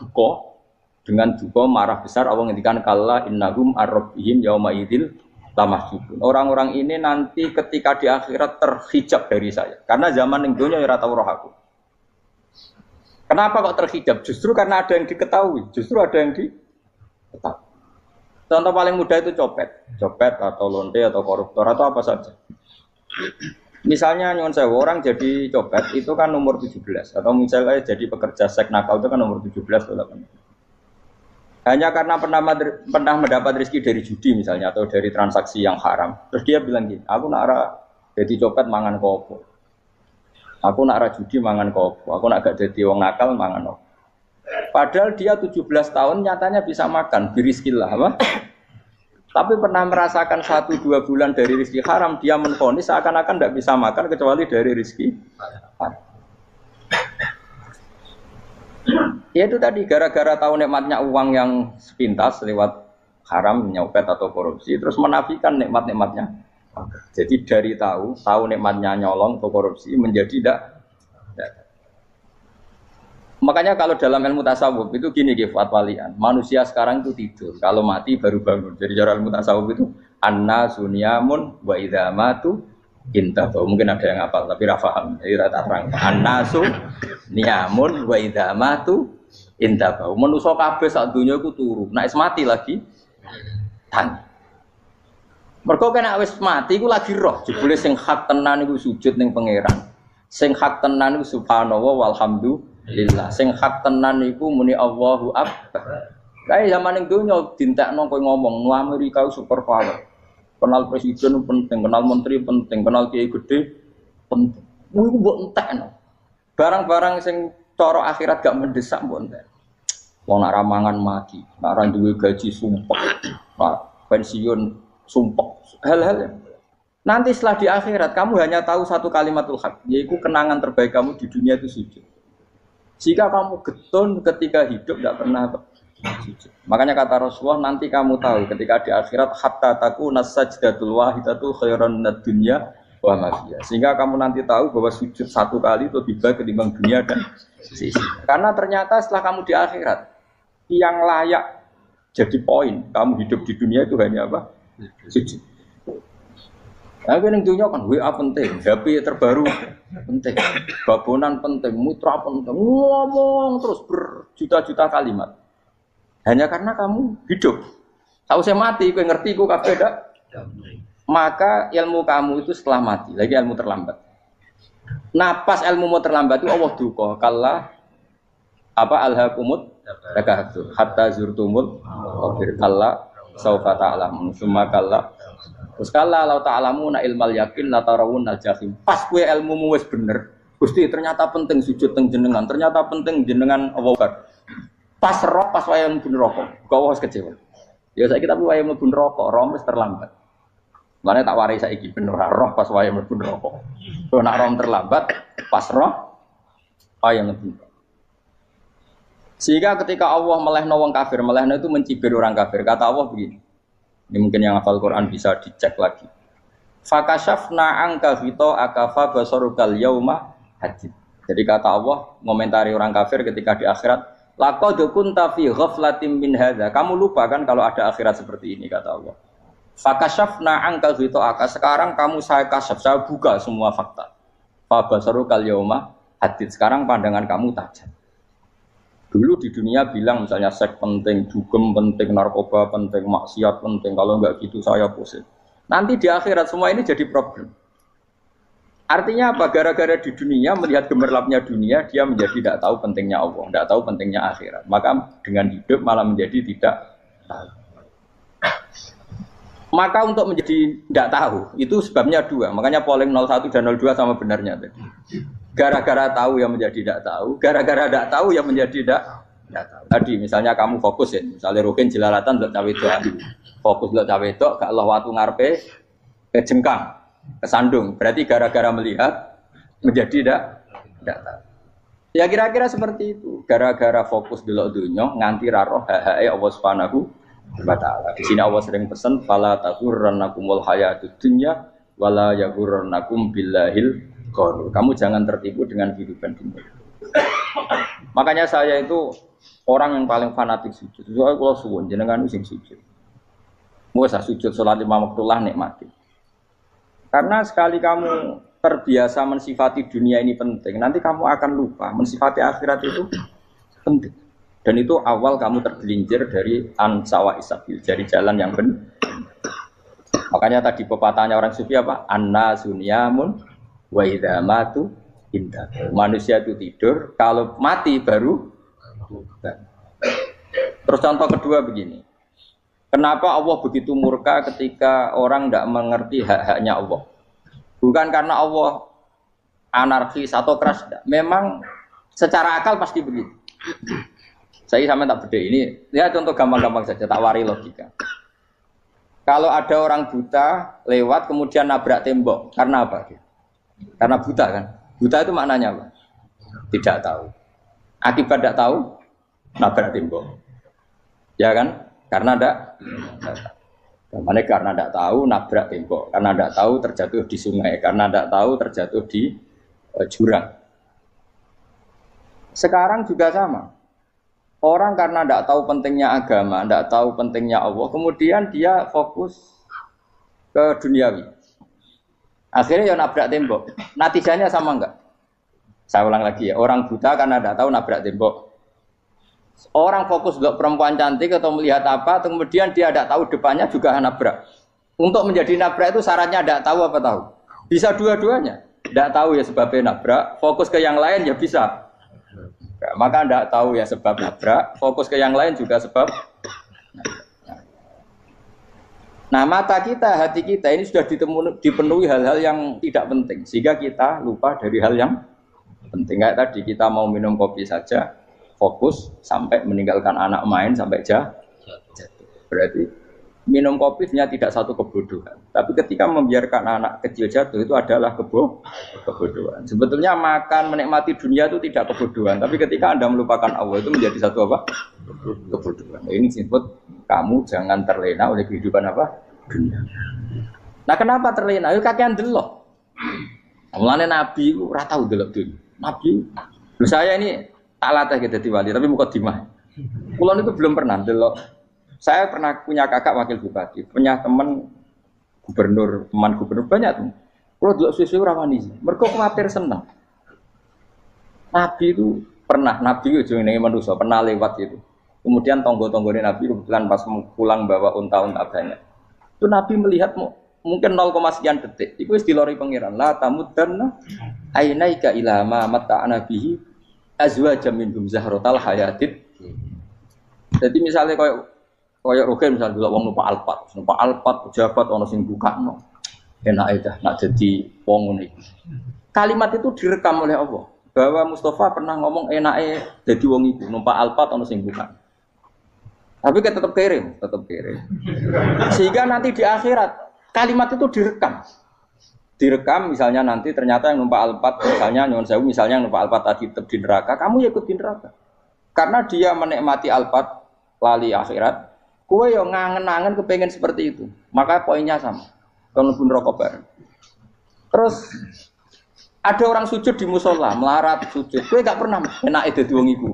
dengan marah besar Allah ngendikan kalla innahum ar-rabbihim yauma idzil lamahjubun. Orang-orang ini nanti ketika di akhirat terhijab dari saya. Karena zaman yang dunia ora tau roh aku. Kenapa kok terhijab? Justru karena ada yang diketahui. Justru ada yang diketahui. Contoh paling mudah itu copet atau lonte atau koruptor atau apa saja. Misalnya nyuwun sewu orang jadi copet itu kan umur 17 atau misalnya jadi pekerja seks nakal itu kan umur 17 atau 18. Hanya karena pernah mendapat rezeki dari judi misalnya atau dari transaksi yang haram. Terus dia bilang gini, aku nak jadi copet mangan kopo. Aku nak judi mangan kopo. Aku nak gak jadi wong nakal mangan kopo. Padahal dia 17 tahun nyatanya bisa makan, birizkillah apa? Tapi pernah merasakan 1-2 bulan dari rezeki haram, dia menvonis seakan-akan tidak bisa makan kecuali dari rezeki haram. Ya itu tadi gara-gara tahu nikmatnya uang yang sepintas lewat haram, nyopet atau korupsi, terus menafikan nikmat-nikmatnya. Jadi dari tahu nikmatnya nyolong atau korupsi menjadi tidak. Makanya kalau dalam ilmu tasawuf itu gini fatwalian, manusia sekarang itu tidur, kalau mati baru bangun. Jadi cara ilmu tasawuf itu annasu niyamun wa idza matu intahu. Mungkin ada yang hafal tapi ra paham. Jadi rata terang. Annasu niyamun wa idza matu intahu. Manusa kabeh sak donya iku turu. Nek mati lagi tangi. Mergo kena wis mati iku lagi roh. Jebule sing hak tenan iku sujud ning pangeran. Sing hak tenan iku subhanallah walhamdulillah. Sing hak tenan iku muni Allahu akbar. Kae zaman ning donya dintekno kowe ngomong, "Nu Amerika super power." Kenal presiden penting, kenal menteri penting, kenal kiai gede penting. Iku mbok entekno. Barang-barang sing cara akhirat gak mendesak mbok entek. Wong nak ramangan mati, nak ra duwe gaji sumpek, nak pensiun sumpek. Hal-hal nanti setelah di akhirat kamu hanya tahu satu kalimatul haq, yaitu kenangan terbaik kamu di dunia itu sujud. Jika kamu getun ketika hidup tidak pernah sujud. Makanya kata Rasulullah, nanti kamu tahu ketika di akhirat hatta takuna sajdatul wahidatu khairan minad dunya wa ma fiha. Sehingga kamu nanti tahu bahwa sujud satu kali itu lebih baik ketimbang dunia dan sisi. Karena ternyata setelah kamu di akhirat yang layak jadi poin kamu hidup di dunia itu hanya apa? Sujud. Nah, yang dunia kan WA penting, HP terbaru penting, babonan penting, mitra penting, ngomong terus berjuta-juta kalimat. Hanya karena kamu hidup. Tahu saya mati, gue ngerti, gue kabeh dak. Maka ilmu kamu itu setelah mati, lagi ilmu terlambat. Nah, pas ilmu mau terlambat itu Allah duka, kalla apa alhaqumut takahtur hatta zurtumul qabir kalla saufa ta'lamun summa kalla terus kalla law ta'lamuna ilmal yakin la tarawun al-jahim. Pas kowe ilmumu wis bener, Gusti ternyata penting sujud teng jenengan, ternyata penting jenengan Allah. Pas roh pas wayah mlebu neraka, kok wis kecewa. Ya saiki tapi wayah mlebu neraka, roh wis terlambat. Mane tak warai saiki ben ora roh pas wayah mlebu neraka. Kok nak roh terlambat, pas roh wayah mlebu. Sehingga ketika Allah melehno wong kafir, melehno itu mencibir orang kafir. Kata Allah begini. Ini mungkin yang hafal Quran bisa dicek lagi. Fakashafna anka ghita akafa basarukal yauma hadid. Jadi kata Allah ngomentari orang kafir ketika di akhirat, laqad kunta fi ghaflatin min hadza. Kamu lupa kan kalau ada akhirat seperti ini kata Allah. Fakashafna anka ghita aka. Sekarang kamu saya kasaf, saya buka semua fakta. Fa basarukal yauma hadid. Sekarang pandangan kamu tajam. Dulu di dunia bilang misalnya seks penting, dugem penting, narkoba penting, maksiat penting. Kalau enggak gitu saya pusing. Nanti di akhirat semua ini jadi problem. Artinya apa? Gara-gara di dunia melihat gemerlapnya dunia, dia menjadi tidak tahu pentingnya Allah, tidak tahu pentingnya akhirat. Maka dengan hidup malah menjadi tidak tahu. Maka untuk menjadi tidak tahu itu sebabnya dua. Makanya polling 01 dan 02 sama benarnya tadi. Gara-gara tahu yang menjadi tidak tahu, gara-gara tidak tahu yang menjadi tidak tahu. Tadi misalnya kamu fokus ya, misalnya Rukin jelalatan untuk cawe doa, fokus untuk cawe doa, gak Allah waktu ngarepe kejengkang, kesandung. Berarti gara-gara melihat menjadi tidak tahu. Ya kira-kira seperti itu. Gara-gara fokus delok dunya nganti ra roh hae Allah Subhanahu wa taala. Di sini Allah sering pesan fala taghurrannakumul hayatud dunya wala yaghurrannakum billahil ghurur. Kamu jangan tertipu dengan kehidupan dunia. Makanya saya itu orang yang paling fanatik sujud. Soalnya kalau suwun jenengan sing sujud. Mau sujud salat 5 waktu lah nikmati. Karena sekali kamu terbiasa mensifati dunia ini penting, nanti kamu akan lupa mensifati akhirat itu penting. Dan itu awal kamu tergelincir dari ansawa isabil, dari jalan yang benar. Makanya tadi pepatahnya orang sufi apa? Annasu niyamun wa idza matu indah. Manusia itu tidur, kalau mati baru. Terus contoh kedua begini. Kenapa Allah begitu murka ketika orang tidak mengerti hak-haknya Allah? Bukan karena Allah anarkis atau keras, tidak. Memang secara akal pasti begitu. Saya sama tak beda ini. Ya contoh gampang-gampang saja, tak wari logika. Kalau ada orang buta lewat kemudian nabrak tembok, karena apa? Karena buta kan? Buta itu maknanya apa? Tidak tahu. Akibat tidak tahu, nabrak tembok. Ya kan? Karena tidak tahu. Karena tidak tahu, nabrak tembok. Karena tidak tahu, terjatuh di sungai. Karena tidak tahu, terjatuh di jurang. Sekarang juga sama. Orang karena tidak tahu pentingnya agama, tidak tahu pentingnya Allah, kemudian dia fokus ke duniawi. Akhirnya ya nabrak tembok. Natijanya sama enggak? Saya ulang lagi ya, orang buta karena tidak tahu nabrak tembok. Orang fokus untuk perempuan cantik atau melihat apa, kemudian dia tidak tahu depannya juga nabrak. Untuk menjadi nabrak itu syaratnya tidak tahu apa tahu? Bisa dua-duanya. Tidak tahu ya sebabnya nabrak, fokus ke yang lain ya bisa. Nah, maka tidak tahu ya sebab nabrak, fokus ke yang lain juga sebab. Nah, mata kita, hati kita ini sudah dipenuhi hal-hal yang tidak penting, sehingga kita lupa dari hal yang penting. Kayak tadi kita mau minum kopi saja, fokus sampai meninggalkan anak main sampai jatuh. Berarti minum kopi sebenarnya tidak satu kebodohan, tapi ketika membiarkan anak kecil jatuh itu adalah kebodohan. Sebetulnya makan menikmati dunia itu tidak kebodohan, tapi ketika Anda melupakan Allah itu menjadi satu apa? Kebodohan. Nah, ini disebut kamu jangan terlena oleh kehidupan apa? Dunia. Nah, kenapa terlena? Yuk kakean delok. Mulane Nabi itu ora tau delok dunia. Nabi, saya ini tak latih gitu di wali, tapi mukadimah. Kulo itu belum pernah delok. Saya pernah punya kakak wakil bupati, punya teman gubernur banyak tuh. Kalau dulu susu rawani, mereka khawatir senang. Nabi itu pernah, Nabi itu jenenge manusia pernah lewat itu. Kemudian tonggo-tonggone Nabi kebetulan pas pulang bawa unta-unta banyak. Itu Nabi melihat mungkin 0, sekian detik. Itu dilori pangeran. La tamuddanna ainaika ila ma mata'ana bihi azwajam minhum zahratal hayatid. Jadi misalnya kayak Rogen misalnya dulu wong numpak Alphard pejabat ono sing bukakno. Enak aja nak jadi wong ngene iki. Kalimat itu direkam oleh Allah bahwa Mustafa pernah ngomong enake dadi wong iku numpak Alphard ono sing buka. Tapi kan tetap kirim. Sehingga nanti di akhirat kalimat itu direkam misalnya nanti ternyata yang numpak Alphard misalnya nyuwun sewu misalnya yang numpak Alphard tadi tetap di neraka, kamu ya ikut di neraka. Karena dia menikmati Alphard lali akhirat. Kue yang ngangen-ngangen kepengen seperti itu, maka poinnya sama. Kalau pun rokok bareng. Terus ada orang sujud di musola, melarat sujud. Kue gak pernah enak itu wong iku.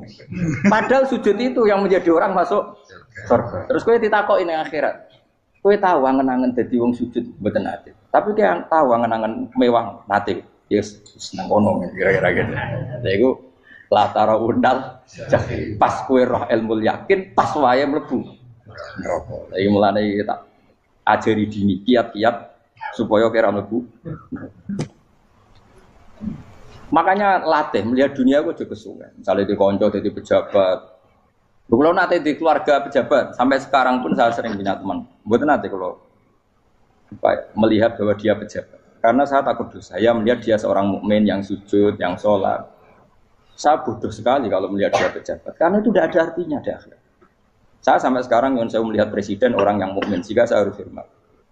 Padahal sujud itu yang menjadi orang masuk surga. Terus kue ditakoki ning akhirat. Kue tahu angen-angen dadi wong sujud mboten nate. Tapi kue tahu angen-angen mewah nate. Yes, seneng kono kira-kira gitu. Lha iku latara undal pas kue roh ilmu yakin pas wae mlebu neraka. Iki mulane tak ajari dini kiat-kiat supaya kira mlebu. Makanya latih melihat dunia kok juga kesuwen. Misalnya di konco jadi pejabat. Kalau nanti di keluarga pejabat sampai sekarang pun saya sering punya teman. Mboten nanti kalau melihat bahwa dia pejabat. Karena saya takut dosa. Saya melihat dia seorang mukmin yang sujud, yang sholat. Saya bodoh sekali kalau melihat dia pejabat. Karena itu tidak ada artinya di akhirat. Saya sampai sekarang yang saya melihat presiden orang yang mukmin, sehingga saya harus hormat.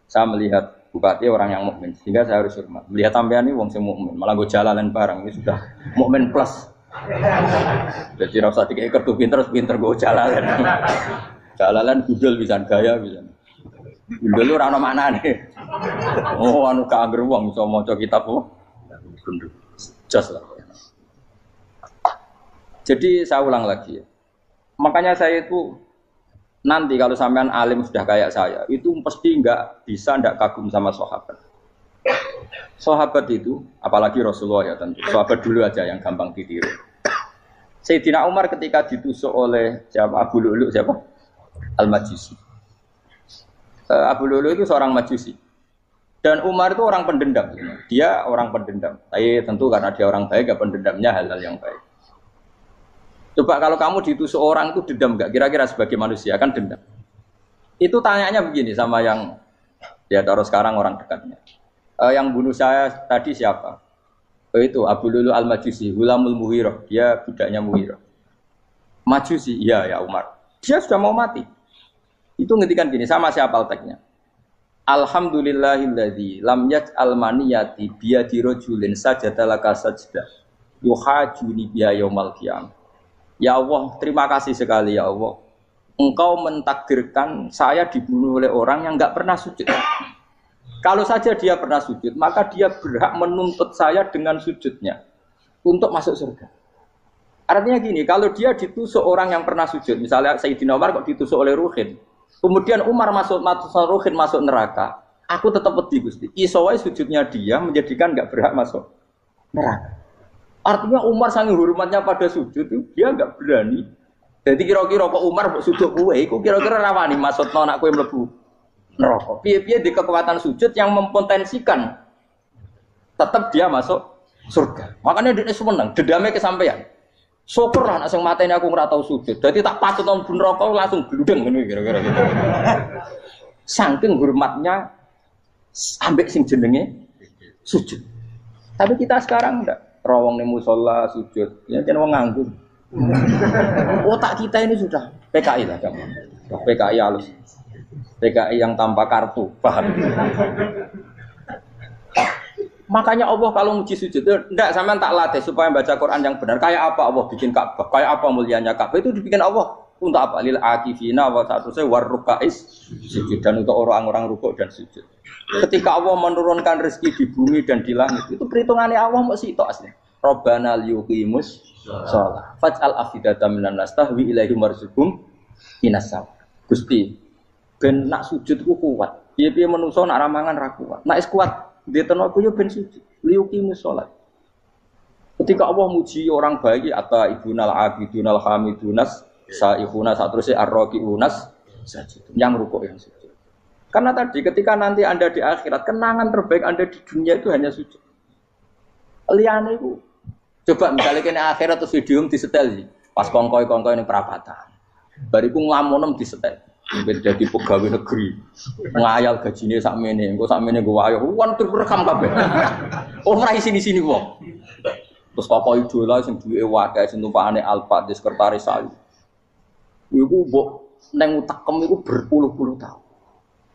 Saya melihat bupati orang yang mukmin, sehingga saya harus hormat. Melihat sampean ini wong sing mukmin, malah gue jalalan barang ini sudah mukmin plus. Jadi rasa dikei kertu pinter gue jalalan. Jalalan gudel bisa gaya bisa. Gudel lu ora ono maknane. Oh anu kaangger wong iso maca kitab kok. Jos lah. Jadi saya ulang lagi ya. Makanya saya itu nanti kalau sampean alim sudah kayak saya, itu pasti tidak kagum sama sahabat. Sahabat itu, apalagi Rasulullah ya tentu. Sahabat dulu aja yang gampang ditiru. Sayyidina Umar ketika ditusuk oleh siapa? Abu Lu'lu siapa? Al-Majusi. Abu Lu'lu itu seorang Majusi. Dan Umar itu orang pendendam. Dia orang pendendam. Tapi tentu karena dia orang baik, ya pendendamnya hal-hal yang baik. Coba kalau kamu ditusuk orang itu dendam enggak? Kira-kira sebagai manusia kan dendam. Itu tanyanya begini sama yang ya taruh sekarang orang dekatnya. Yang bunuh saya tadi siapa? Itu Abu Lulu Al-Majusi, Hulamul Muhirah. Dia budaknya Muhirah. Majusi, iya ya Umar. Dia sudah mau mati. Itu ngetikan gini, sama siapa alteknya? Alhamdulillahilladzi lam yaj'al maniyati biyadi rajulin sajadalaka sajdah yuhajuni biya yaumal qiyamah. Ya Allah, terima kasih sekali ya Allah. Engkau mentakdirkan saya dibunuh oleh orang yang enggak pernah sujud. Kalau saja dia pernah sujud, maka dia berhak menuntut saya dengan sujudnya untuk masuk surga. Artinya gini, kalau dia ditusuk orang yang pernah sujud, misalnya Sayyidina Umar kok ditusuk oleh Ruhin, kemudian Umar Ruhin masuk neraka, aku tetap pedih Gusti. Isowai sujudnya dia menjadikan enggak berhak masuk neraka. Artinya Umar sangat hormatnya pada sujud itu dia enggak berani. Jadi kira-kira kok Umar sujud kowe iku kira-kira rawani maksudno anak kowe mlebu neraka. Piye-piye di kekuatan sujud yang mempotensikan tetap dia masuk surga. Makanya dia seneng, dendamnya kesampaian. Syukurlah nek sing mateni aku ora tau sujud. Dadi tak patut nang neraka langsung gludeng ngene kira-kira gitu. Saking hormatnya ambek sing jenenge sujud. Tapi kita sekarang enggak. Rawong ning musala sujud, ya jan wong nganggur. Otak kita ini sudah PKI lah kamu. PKI halus. PKI yang tanpa kartu, paham? Makanya Allah kalau muji sujud, enggak sampean tak latih supaya baca Quran yang benar. Kayak apa Allah bikin Ka'bah? Kayak apa mulianya Ka'bah? Itu dibikin Allah untuk apa? Lil akifina wa satusai warrukais sujud, dan untuk orang-orang rukuk dan sujud. Ketika Allah menurunkan rezeki di bumi dan di langit, itu perhitungannya Allah mau sitok asli. Rabbana liyuqimus shalah faj'al afidatan minan nas tahwi ilaihim warzuqhum minas sama. Gusti, ben nak sujud ku kuat. Piye-piye menungso nak ramangan ra kuat. Nak is kuat dia tenaga yo ben sujud. Liyuqimus shalah. Ketika Allah muji orang baik atau ibunal abidunal hamidunas saihuna satruse arraqiunas sajid. Yang rukuk yang sujud. Karena tadi ketika nanti Anda di akhirat, kenangan terbaik Anda di dunia itu hanya sujud. Liyane iku coba misalnya kene akhirat terus video disetel iki. Pas kongkoi-kongkoi ning perapatan. Bariku nglamunem disetel. Beda di pegawai negeri. Ngayal gajine sakmene, engko sakmene go ayo. Wan direkam kabeh. Ora sini-sini wong. Terus tokoh idola sing duwe wae sing tumpakane Alphard di sekretaris saya. Iku mbok nang utekem iku berpuluh-puluh tahun.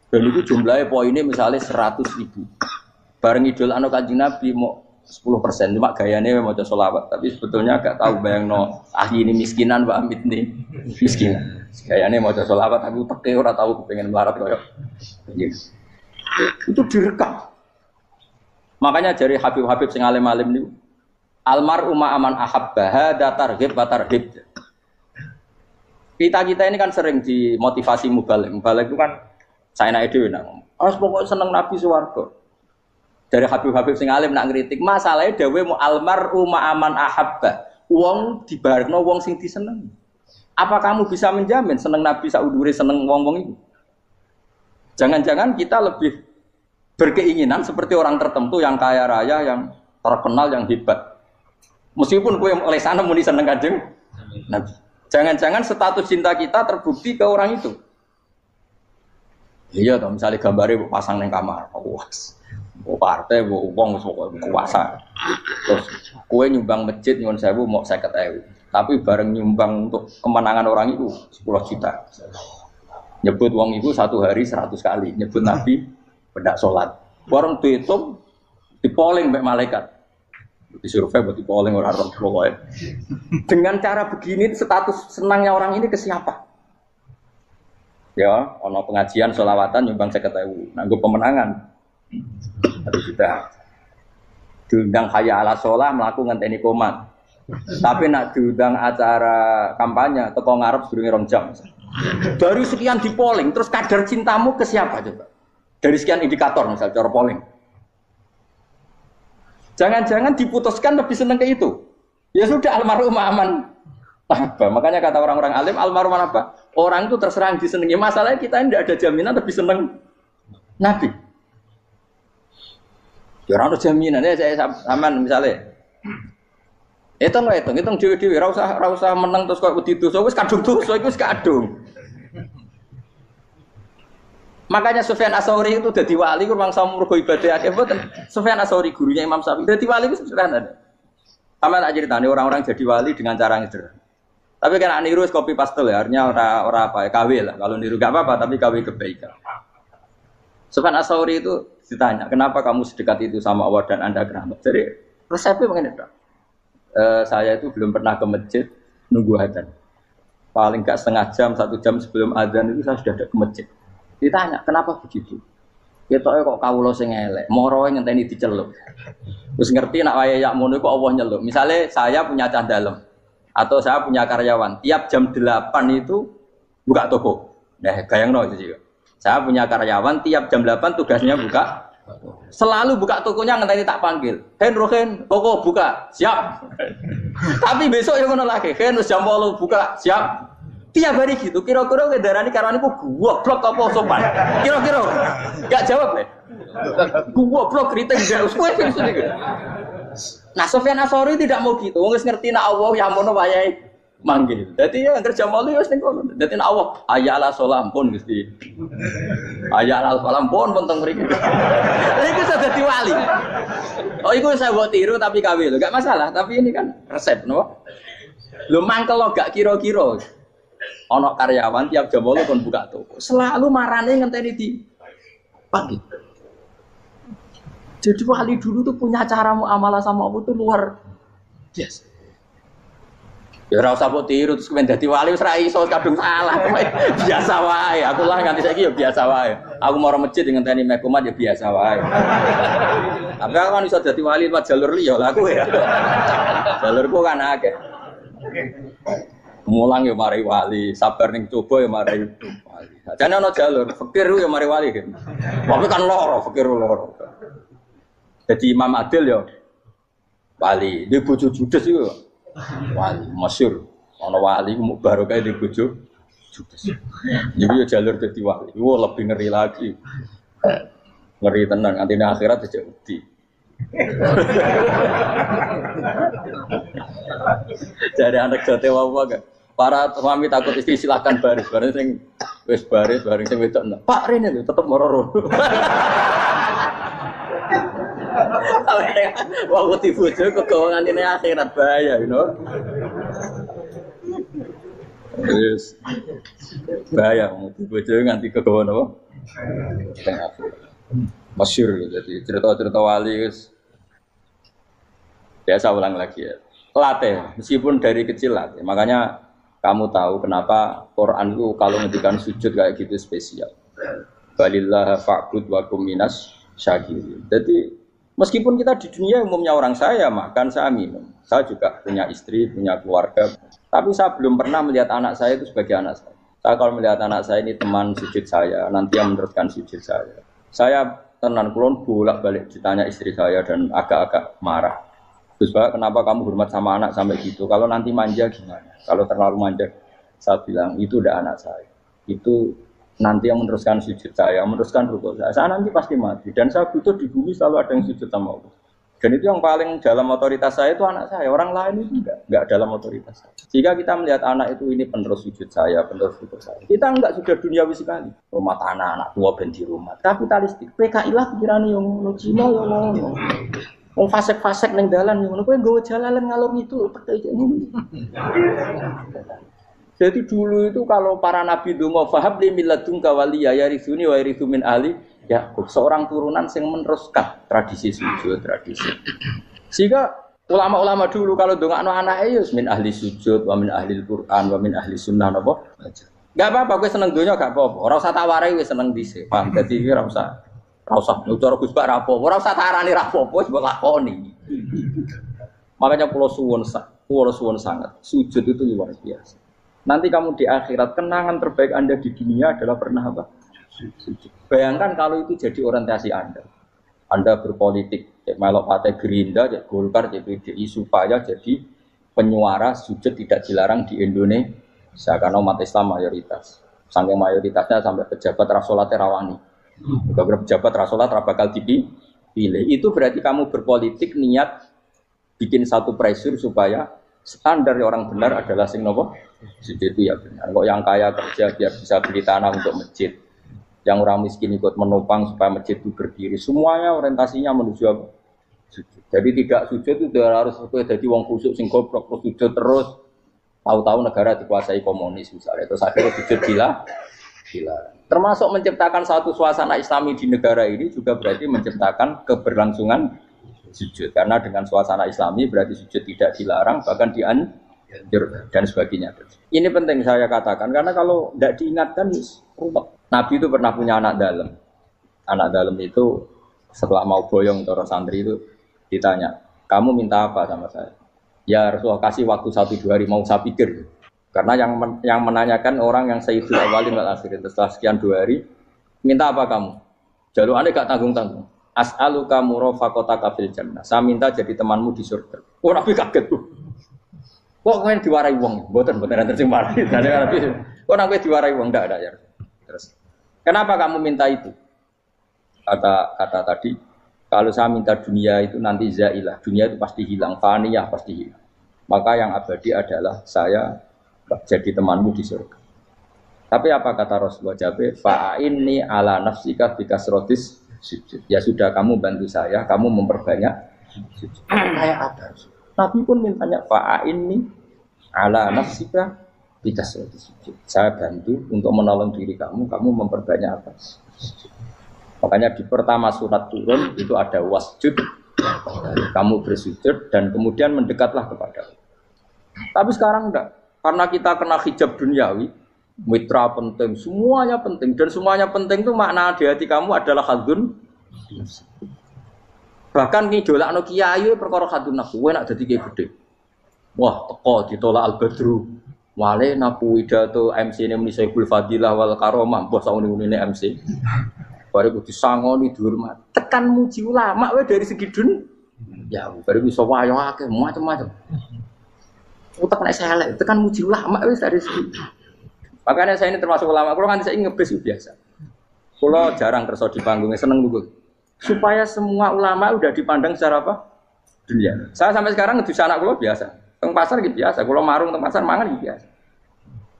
Dan itu jumlahnya poinnya misalnya 100.000. Bareng idol anu Kanjeng Nabi mau 10%, cuma gayanya mau coba sholawat. Tapi sebetulnya agak tahu bayang no ahli ini miskinan, Mbak Amit nih miskinan. Gayanya mau coba sholawat, tapi uteknya orang tahu pengen melarat koyok. Yes. Itu direkam. Makanya dari Habib-Habib sing alim-alim nih, almar umma aman ahabbaha datarhib batarhib. Kita ini kan sering dimotivasi mubalik. Mubalik itu kan saya naik dewi nang. Harus pokoknya seneng Nabi swarga. Dari Habib-Habib sing alim nak ngritik, masalahnya dawe mu almar umma aman ahabba. Wong dibarno wong sing diseneng. Apa kamu bisa menjamin seneng Nabi saudure seneng wong-wong itu? Jangan-jangan kita lebih berkeinginan seperti orang tertentu yang kaya raya, yang terkenal, yang hebat. Meskipun kowe oleh sana muni seneng Kanjeng Nabi. Jangan-jangan status cinta kita terbukti ke orang itu. Iya toh, misalnya gambarnya pasang neng kamar, puas. Partai, uang, kuasa. Terus, kue nyumbang masjid nyuwun sewu mau 50.000. Tapi bareng nyumbang untuk kemenangan orang itu 10 juta. Nyebut uang itu satu hari 100 kali. Nyebut Nabi bedak sholat. Warung dihitung, dipoling mbak malaikat. Disurvei buat dipoling orang-orang pokoknya. Dengan cara begini status senangnya orang ini ke siapa? Ya, ono pengajian sholawatan nyumbang 50.000. Nanggo pemenangan. Harus sudah diundang kaya ala sholah melakukan ngenteni komat. Tapi nak diundang acara kampanye teko ngarep sedurunge 2 jam. Baru sekian di polling, terus kadar cintamu ke siapa coba? Dari sekian indikator misal cara polling. Jangan-jangan diputuskan lebih seneng ke itu. Ya sudah almarhum aman. Apa? Makanya kata orang-orang alim almarhum apa? Orang itu terserah disenangi. Masalahnya kita tidak ada jaminan lebih seneng Nabi. Ya orang jaminan ya saya aman misalnya. Hitung dewi-dewi, ra usah menang terus kok wedi dosa wis kadung dosa iku wis kadung. Makanya Sufyan Ats-Tsauri itu dadi wali ku mangsa murgo ibadah akeh mboten. Sufyan Ats-Tsauri gurunya Imam Syafi'i dadi wali ku sederhana. Sama tak ceritane orang-orang jadi wali dengan cara yang sederhana. Tapi kan niru copy paste ya, artinya ora apa ya KW lah. Kalau niru gak apa-apa tapi KW kebaikan. Sufyan Ats-Tsauri itu ditanya, kenapa kamu sedekat itu sama Allah dan Anda keramat? Jadi resepnya begini, saya itu belum pernah ke masjid nunggu adzan. Paling enggak setengah jam, 1 jam sebelum adzan itu saya sudah ada ke masjid. Ditanya, kenapa begitu? Ketoke kok kawula sing elek, moroe ngenteni diceluk. Terus ngerti nak wayahe yak ngono kok Allah nyeluk. Misalnya saya punya cah dalem atau saya punya karyawan, tiap jam 8 itu buka toko. Nah, gayangno itu sih. Saya punya karyawan tiap jam 8 tugasnya buka. Selalu buka tokonya ngenteni tak panggil. Rohen, toko buka. Siap. Tapi besok yang ngono lagi. Jam 8 buka. Siap. Tiap hari gitu. Kira-kira kendaraan karyawan itu goblok apa sopan? Kira-kira. Enggak jawab deh. Goblok kritik enggak usah gitu. Nah, Sufyan Ats-Tsauri tidak mau gitu. Wong wis ngerti nak Allah ya mono wayahe manggil. Dadi ya kerja malu wis ning kono. Dadi nek Allah ayala salam pun Gusti. Ayala salam pun teng mriki. Iku sudah dadi wali. Oh iku saya buat tiru tapi KW lho, gak masalah. Tapi ini kan resep, no? Lho mangkel lo gak kira-kira. Ono karyawan tiap jam 8 kon buka toko. Selalu marane ngenteni di pagi. Jadi wali dulu tuh punya cara muamalah sama Allah tuh luar biasa. Ya ora usah mbok tiru terus kemen dadi wali wis ra iso kadung salah. Biasa wae. Aku lah nganti saiki ya biasa wae. Aku mau masjid ngenteni mek kumat ya biasa wae. Tapi aku kan iso dadi wali lewat jalur liya lah aku ya. Jalurku kan akeh. Mulang ya mari wali, sabar ning coba ya mari wali. Jane ana jalur fikir ya mari wali kan. Tapi kan loro, fikir loro. Jadi Imam Adil ya wali, dia bojo judes iku wali masyhur. Ana wali ku barokah di bojo judes. Jadi ya jalur dadi wali. Wah lebih ngeri lagi. Ngeri tenan nganti akhirat aja wedi. Jadi anak jote apa gak? Para suami takut istri silakan baris, bareng sing wis baris, bareng sing wedok. Pak Rene lho tetep mororo. Waktu dibojo kegawa ngantine akhirat bahaya, you know. Wis bahaya dibojo nganti kegawa napa? Masyhur jadi cerita-cerita wali wis biasa ulang lagi ya. Latih, meskipun dari kecil latih. Makanya kamu tahu kenapa Quran itu kalau ngendikan sujud kayak gitu spesial. Balillah fa'bud wa kum minas syakirin. Jadi meskipun kita di dunia umumnya orang saya makan, saya minum. Saya juga punya istri, punya keluarga. Tapi saya belum pernah melihat anak saya itu sebagai anak saya. Saya kalau melihat anak saya ini teman sujud saya, nanti yang meneruskan sujud saya. Saya tenan kulon bolak-balik ditanya istri saya dan agak-agak marah. Terus Pak, kenapa kamu hormat sama anak sampai gitu? Kalau nanti manja gimana? Kalau terlalu manja, saya bilang itu udah anak saya. Itu nanti yang meneruskan sujud saya, meneruskan rukuk saya. Saya nanti pasti mati. Dan saya butuh di bumi selalu ada yang sujud sama Allah. Dan itu yang paling dalam otoritas saya itu anak saya. Orang lain itu enggak dalam otoritas saya. Jika kita melihat anak itu ini penerus sujud saya, penerus rukuk saya. Kita enggak sudah duniawi sekali. Rumah tanah, anak tua ben di rumah. Kapitalistik. PKI lah pikirannya yang Cina yang wong fasek-fasek ning dalan ngono kowe nggawa jalalan ngalor itu percaya ngono. Jadi dulu itu kalau para nabi donga fahab li milladunka waliya yarithuni wa yarithu min ahli Yakub, seorang turunan yang meneruskan tradisi sujud, tradisi. Sehingga ulama-ulama dulu kalau dongakno anake ya min ahli sujud wa min ahli Al-Qur'an wa min ahli sunnah napa. Enggak apa-apa kowe seneng donya gak apa-apa. Ora usah tak warai wis seneng dhisik. Paham dadi iki ora usah cara Gus Bak rapo, ora usah tarani rapo, wis mbok lakoni. Makanya pulau suwun sangat. Sujud itu luar biasa. Nanti kamu di akhirat kenangan terbaik Anda di dunia adalah pernah apa? Sujud. Bayangkan kalau itu jadi orientasi Anda. Anda berpolitik, melok partai Gerindra, Golkar, PDI supaya jadi penyuara sujud tidak dilarang di Indonesia karena umat Islam mayoritas. Saking mayoritasnya sampai pejabat rasolat rawani. Beberapa pejabat rasolat bakal dipilih. Itu berarti kamu berpolitik niat bikin satu pressure supaya standar orang benar adalah sing nopo sujud itu ya benar. Kok yang kaya kerja biar bisa beli tanah untuk masjid, yang orang miskin ikut menopang supaya masjid itu berdiri. Semuanya orientasinya menuju apa? Sujud. Jadi tidak sujud itu harus jadi wong kusuk sing goblok terus sujud terus. Tahu-tahu negara dikuasai komunis misalnya. Terus akhirnya sujud gila. Termasuk menciptakan satu suasana Islami di negara ini juga berarti menciptakan keberlangsungan sujud. Karena dengan suasana Islami berarti sujud tidak dilarang, bahkan dianjurkan dan sebagainya. Ini penting saya katakan karena kalau tidak diingatkan, ruwet. Nabi itu pernah punya anak dalam. Anak dalam itu setelah mau boyong toro santri itu ditanya, kamu minta apa sama saya? Ya Rasulullah kasih waktu 1-2 hari mau saya pikir. Karena yang menanyakan orang yang Sayyidul Awwalin wal Akhirin setelah sekian 2 hari, minta apa kamu? Jaluannya gak tanggung-tanggung. As'aluka murafaqataka fil jannah. Saya minta jadi temanmu di surga. Oh Nabi kaget tuh. Kok kalian diwarai wong? Mboten terjemah marahi. Kok Nabi diwarai wong ndak ya. Terus kenapa kamu minta itu? Kata tadi, kalau saya minta dunia itu nanti zailah. Dunia itu pasti hilang, faniyah pasti hilang. maka yang abadi adalah saya jadi temanmu di surga. Tapi apa kata Rasulullah Jabe? Fa'inni ala nafsika bikasrotis sujud. Ya sudah, kamu bantu saya, kamu memperbanyak sujud. Kayak apa? Nabi pun mintanya fa'inni ala nafsika bikasrotis sujud. Saya bantu untuk menolong diri kamu, kamu memperbanyak apa? Sujud. Makanya di pertama surat turun itu ada wasjud, kamu bersujud dan kemudian mendekatlah kepada Allah. Tapi sekarang enggak, karena kita kena hijab duniawi, mitra penting, semuanya penting, dan semuanya penting itu makna di hati kamu adalah khadun. Bahkan ngidolakno kiai perkara khadun nafsu, kowe nak dadi kiai gede. Wah, teko ditolak al-badru. Wale napu pidato MC ne muni Saiful Fadilah wal Karomah, mbah sauni-unine MC. Bare kudu disangoni dihormat. Tekan muji ulama wae dari segi ya, bare bisa wayo akeh macam-macam. Utak nek elek, tekan muji ulama wis dari segi. Makanya saya ini termasuk ulama, kalau kan saya ngebes biasa. Kalau jarang kerso di panggungnya, seneng dulu. Supaya semua ulama udah dipandang secara apa? Dunia. Saya sampai sekarang di sana kalau biasa. Teng pasar gitu biasa. Kalau marung teng pasar mangan gitu biasa.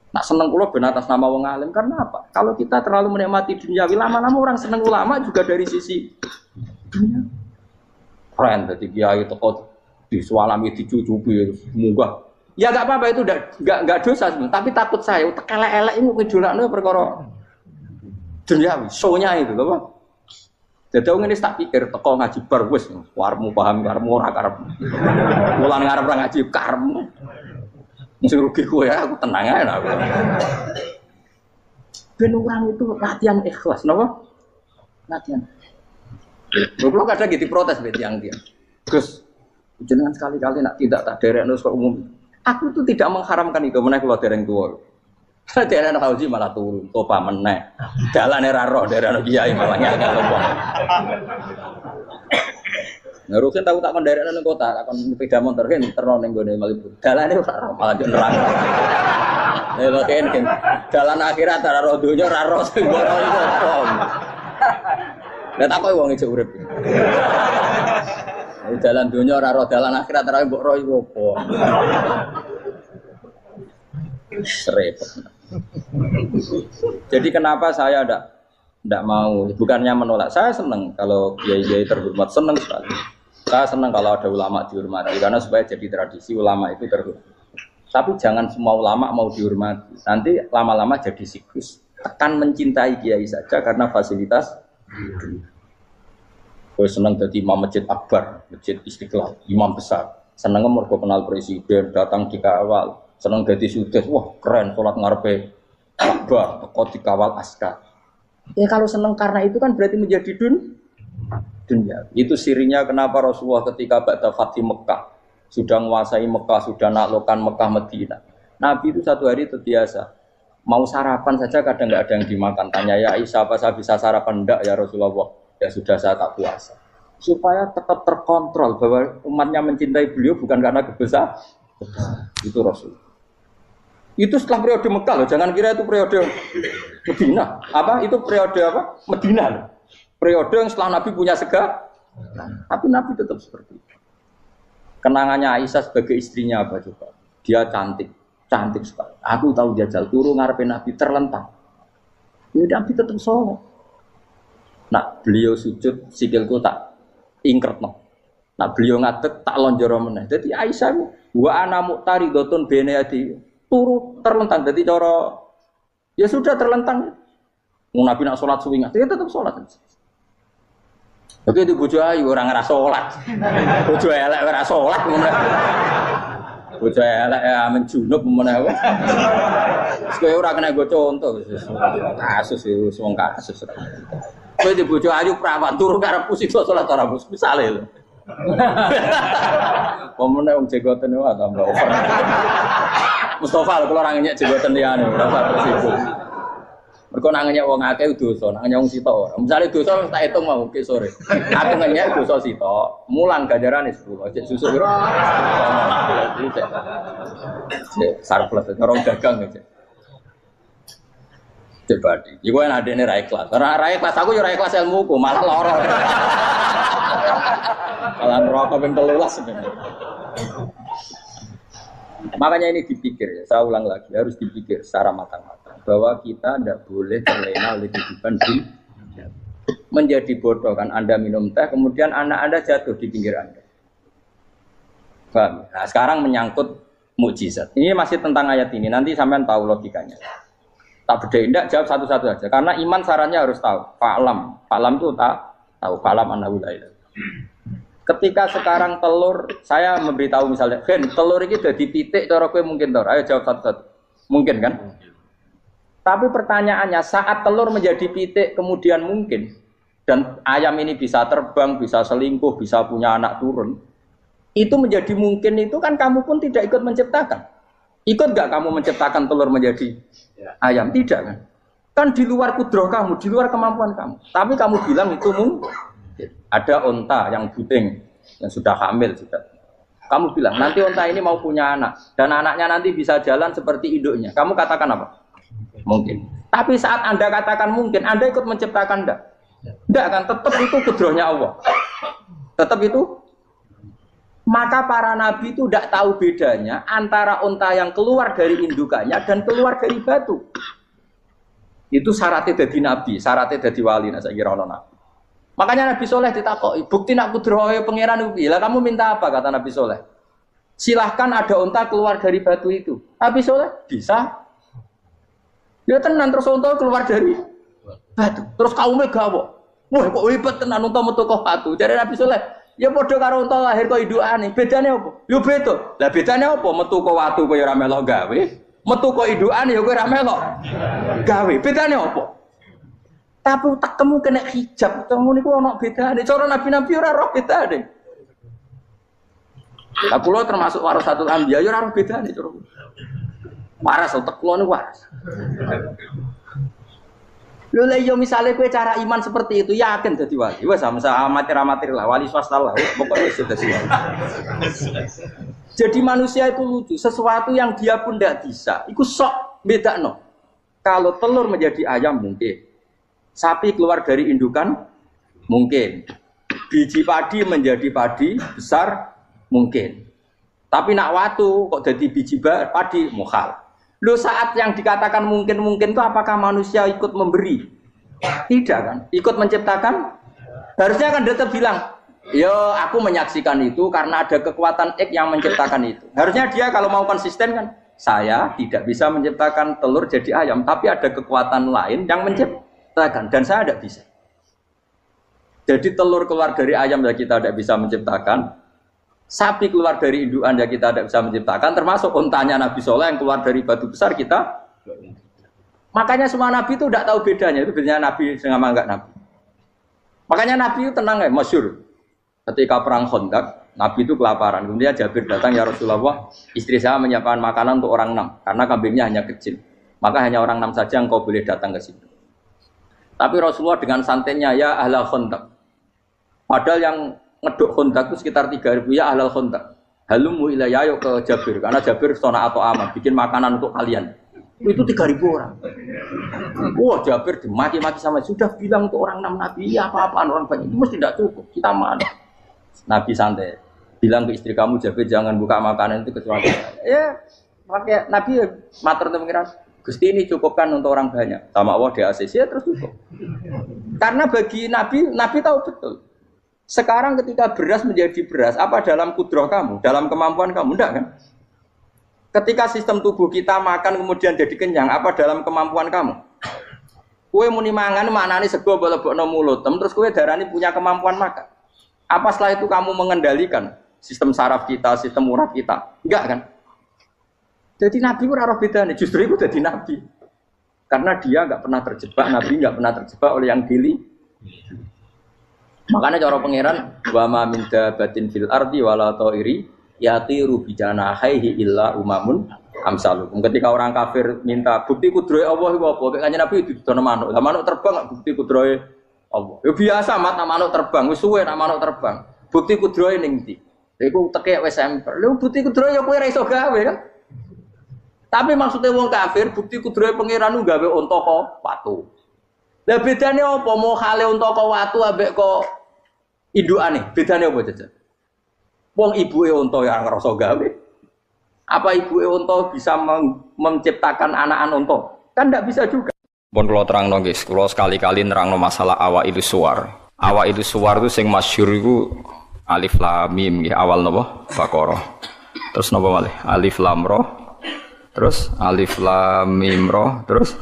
Nak seneng kalau ben atas nama wong alim karena apa? Kalau kita terlalu menikmati dunia, lama-lama orang seneng ulama juga dari sisi dunia. Keren, jadi kiai teko disualami dicucupi munggah. Ya enggak apa-apa itu enggak dosa sebenarnya, tapi takut saya elek-elek ini ngejolakno perkara duniawi, show-nya itu lho. Jadi wong ini tak pikir teko ngaji bar wis warmu paham karemu ora karep. Mulan ngarep ora ngaji karemu. Sing rugi kowe ya aku tenang ae lah. Ben orang itu latihan ikhlas, napa? Latihan. Lho kadang gitu protes be tiang-tiang. Gus, jenengan sekali-kali nak tidak tak derekno kok umum. Aku itu tidak mengharamkan itu meneh kula dereng tuwa. Dereng haji malah turun, topa meneh. Dalane ra roh dereng kiai malah ngakal wong. Ngerusin tahu tak kon derekno ning kota, tak kon sepeda motor kan terno ning gone Malibu. Dalane ora roh malah nerang. Lha kene dalan akhirat ora roh donya ora roh sing ora iku apa. Lah tak kowe wong ijo urip. Dalan dunia ora roh, dalan akhirat ora mbok roh iku apa. Repot. Jadi kenapa saya ndak mau, bukannya menolak. Saya senang kalau kiai-kiai terhormat, senang sekali. Saya senang kalau ada ulama dihormati karena supaya jadi tradisi ulama itu terhormat. Tapi jangan semua ulama mau dihormati. Nanti lama-lama jadi siklus. Akan mencintai kiai saja karena fasilitas. Gue seneng jadi imam masjid akbar, masjid Istiqlal, imam besar. Seneng mergo kenal presiden, datang dikawal. Seneng jadi sudes, wah keren, sholat ngarepe akbar, teko dikawal askar. Ya kalau seneng karena itu kan berarti menjadi dunia. Itu sirinya kenapa Rasulullah ketika ba'da Fathi Mekah sudah menguasai Mekah, sudah naklukkan Mekah Madinah. Nabi itu satu hari terbiasa. Mau sarapan saja kadang nggak ada yang dimakan. Tanya ya Aisyah, apa saya bisa sarapan? Enggak ya Rasulullah. Ya sudah saya tak puasa. Supaya tetap terkontrol bahwa umatnya mencintai beliau bukan karena kebesaran. Itu Rasul. Itu setelah periode Mekah loh, jangan kira itu periode Medina. Apa? Itu periode apa? Medina loh. Periode yang setelah Nabi punya segala. Tapi Nabi tetap seperti itu. Kenangannya Aisyah sebagai istrinya apa coba? Dia cantik, cantik sekali. Aku tahu jajal turu ngarepe Nabi terlentang. Ya Nabi tetap sholat. Nah beliau sujud sikilku tak ingkretno. Nah beliau ngadeg tak lonjoro meneh. Jadi Aisyah wa ana muqtaridotun bene adi turu terlentang. Jadi cara ya sudah terlentang. Mau Nabi nak sholat suwi dia tetap sholat. Oke itu bojo ayu orang ngerasa sholat. Bojo elek ora sholat meneh. Bojo elek amen junub meneh. Kowe ora kena go contoh kasus itu wong kasus. Kowe di bojo ayu prawan turu karep pusito salat ora bos misale lho. Pomene wong jegoten wae tambah over. Mustofa lho kalau ora ngenyek jegoten liyane ora usah tersibuk. Mergo nang ngenyek wong akeh dosa, nang ngenyek wong sito ora. Misale dosa tak hitung mau ke sore. Aku ngenyek dosa sito, mulang ganjarane 10. Cek susuk piro? Cek sarplus orang dagang aja. Dibadi. Iku enak adekne ra ikhlas. Ora ikhlas aku ya ora ikhlas ilmuku, malah lara. Malah neraka ping 13 sebenarnya. Makanya ini dipikir ya, saya ulang lagi, harus dipikir secara matang-matang bahwa kita tidak boleh terlena oleh kehidupan dunia. Menjadi bodoh kan Anda minum teh, kemudian anak Anda jatuh di pinggir Anda. Paham? Nah, sekarang menyangkut mukjizat. Ini masih tentang ayat ini, nanti sampean tahu logikanya. Tak bedain, tidak jawab satu-satu aja. Karena iman sarannya harus tahu. Fa'lam itu tak tahu. Fa'lam annahu la ilaha. Ketika sekarang telur, saya memberitahu misalnya, Gen, telur ini udah dipitik, cara kowe mungkin telur. Ayo jawab satu-satu. Mungkin kan? Tapi pertanyaannya, saat telur menjadi pitik kemudian mungkin, dan ayam ini bisa terbang, bisa selingkuh, bisa punya anak turun, itu menjadi mungkin itu kan kamu pun tidak ikut menciptakan. Ikut gak kamu menciptakan telur menjadi ayam? Tidak kan? Kan di luar kudroh kamu, di luar kemampuan kamu. Tapi kamu bilang itu mungkin. Ada onta yang buting, yang sudah hamil sudah. Kamu bilang nanti onta ini mau punya anak dan anaknya nanti bisa jalan seperti induknya. Kamu katakan apa? Mungkin. Tapi saat Anda katakan mungkin, Anda ikut menciptakan enggak? Enggak kan? Tetap itu kudrohnya Allah. Tetap itu. Maka para nabi itu tidak tahu bedanya antara onta yang keluar dari indukannya dan keluar dari batu. Itu syaratnya jadi nabi, syaratnya jadi wali. Nah, saya kira orang nabi. Makanya Nabi Soleh ditakoki, bukti nak kudrohe pangeran ubi. Lah kamu minta apa kata Nabi Soleh? Silahkan ada unta keluar dari batu itu. Nabi Soleh bisa. Dia tenan terus unta keluar dari batu. Terus kaumnya gawok. Wah kok hebat tenan unta metu kok batu. Jadi Nabi Soleh, ya padha karo unta lahir kok indukane. Bedane apa? Yo beda. Lah bedane apa? Metu kok watu kok ya ora melok gawe. Metu kok indukane ya kowe ora melok gawe. Bedane apa? Tapi utakmu kena hijab, kamu niku ono bedane. Cara nabi-nabi ora roh bedane. Lah kula termasuk warasatul anbiya ya ora roh bedane cara. Waras utek kula niku waras. Lho lha yo misale kowe cara iman seperti itu yakin dadi wali. Wes amatir-amatir lah wali swasta lah. Pokoknya sudah siap. Jadi manusia itu lucu, sesuatu yang dia pun tidak bisa. Iku sok bedakno. Kalau telur menjadi ayam mungkin. Sapi keluar dari indukan mungkin. Biji padi menjadi padi besar mungkin. Tapi nak watu kok jadi biji padi mukhal. Loh saat yang dikatakan mungkin-mungkin itu apakah manusia ikut memberi? Tidak kan? Ikut menciptakan? Harusnya kan tetap bilang, yo aku menyaksikan itu karena ada kekuatan X yang menciptakan itu. Harusnya dia kalau mau konsisten kan, saya tidak bisa menciptakan telur jadi ayam, tapi ada kekuatan lain yang menciptakan. Dan saya tidak bisa. Jadi telur keluar dari ayam ya kita tidak bisa menciptakan. Sapi keluar dari indukan ya kita tidak bisa menciptakan. Termasuk untanya Nabi Soleh yang keluar dari batu besar kita. Makanya semua Nabi itu tidak tahu bedanya. Itu bedanya Nabi dengan enggak Nabi. Makanya Nabi itu tenang ya, masyhur. Ketika perang Khandaq, Nabi itu kelaparan. Kemudian Jabir datang, ya Rasulullah, istri saya menyiapkan makanan untuk orang 6. Karena kambingnya hanya kecil. Maka hanya orang 6 saja yang kau boleh datang ke situ. Tapi Rasulullah dengan santainya, ya ahlal Khandaq. Padahal yang ngeduk Khandaq itu sekitar 3.000, ya ahlal Khandaq. Halumu ilayya yuk ke Jabir. Karena Jabir sona atau aman, bikin makanan untuk kalian. Itu 3.000 orang. Wah Jabir dimaki-maki sama, sudah bilang untuk orang 6 Nabi, ya apa-apaan orang banyak. Itu mesti tidak cukup, kita mana. Nabi santai. Bilang ke istri kamu, Jabir jangan buka makanan itu kecuali. Ya, pakai Nabi matur untuk pengiran. Gusti ini cukupkan untuk orang banyak. Sama Allah di ACC ya terus cukup. Karena bagi Nabi, Nabi tahu betul. Sekarang ketika beras menjadi beras, apa dalam kudroh kamu? Dalam kemampuan kamu? Enggak kan? Ketika sistem tubuh kita makan kemudian jadi kenyang, apa dalam kemampuan kamu? Kue muni mangan maknane sego bolebokno mulut, terus kue darani punya kemampuan makan. Apa setelah itu kamu mengendalikan sistem saraf kita, sistem urat kita? Enggak kan? Jadi Nabi itu ora bedane, justru itu jadi Nabi. Karena dia enggak pernah terjebak, Nabi enggak pernah terjebak oleh yang pilih. Makanya cara pangeran wa ma min dabatin fil ardi wala ta'iri yatiru bi janahihi illa umamun amsalukum. Ketika orang kafir minta bukti kudrohe Allah iku apa? Kanjeng Nabi didono manuk. Lah manuk terbang bukti kudrohe Allah. Ya biasa mat manuk terbang, wis suwe nak manuk terbang. Bukti kudrohe ning ndi? Iku tekek wis emper. Lha bukti kudrohe ya kowe ora iso gawe kan? Tapi maksudnya wong kafir bukti kudrohe pangeran ku gawe unta kok watu. Lah bedane apa? Mau hale unta kok watu ambek kok indukane? Bedane apa jajan? Wong ibuke unta ya ngrasa gawe. Apa ibu unta bisa menciptakan anak unta? Kan tidak bisa juga. Pun kalau terang guys, kalau sekali-kali nerang masalah awal itu suar. Awal itu suar itu sing masyhur itu alif lam mim ya, awal napa? Baqarah. Terus napa malih? Alif lam ra. Terus alif lam mim ra, terus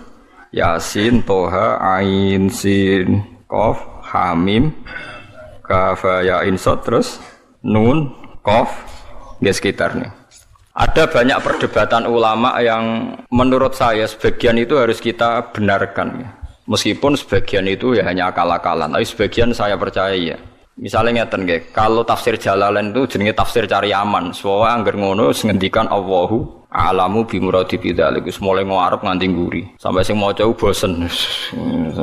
Yasin, Toha, Ain, Sin, Qaf, Hamim, Kaf, Ya, Ain, Sod, terus Nun, Qaf, ya sekitarnya. Ada banyak perdebatan ulama yang menurut saya sebagian itu harus kita benarkan. Meskipun sebagian itu ya hanya akal-akalan, tapi sebagian saya percaya ya. Misalnya ngeten nggih, kalau tafsir Jalalain itu jenenge tafsir cari aman. Soale angger ngono ngendikan Allahu a'lamu bi muradi bidzalik. Wis mulai ngarep nganti nguri. Sampai sing maca bosen.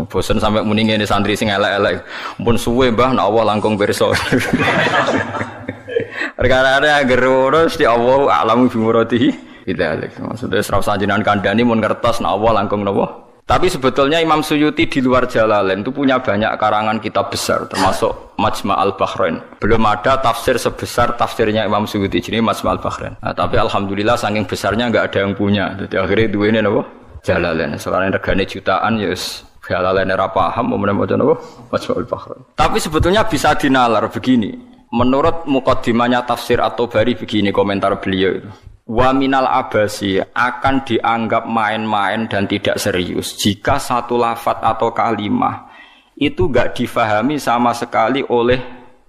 Bosen sampai muni ngene santri sing elek-elek. Mumpun suwe Mbah nek Allah langkung pirsa. Perkara angger ngono mesti Allahu a'lamu bi muradi bidzalik. Maksudnya ora usah jenengan kandhani mun ngertos nek Allah langkung napa. Tapi sebetulnya Imam Suyuti di luar Jalalain itu punya banyak karangan kitab besar, termasuk Majma' al-Bahrain. Belum ada tafsir sebesar tafsirnya Imam Suyuti, jadi Majma' al-Bahrain. Nah, tapi alhamdulillah saking besarnya enggak ada yang punya. Jadi akhirnya duwe ini napa? Jalalain. Soalnya regane jutaan ya wis Jalalain ora paham mau maca napa? Majma' al-Bahrain. Tapi sebetulnya bisa dinalar begini. Menurut muqaddimahnya tafsir At-Tabari begini komentar beliau itu. Wa minal abasi akan dianggap main-main dan tidak serius jika satu lafadz atau kalimah itu enggak difahami sama sekali oleh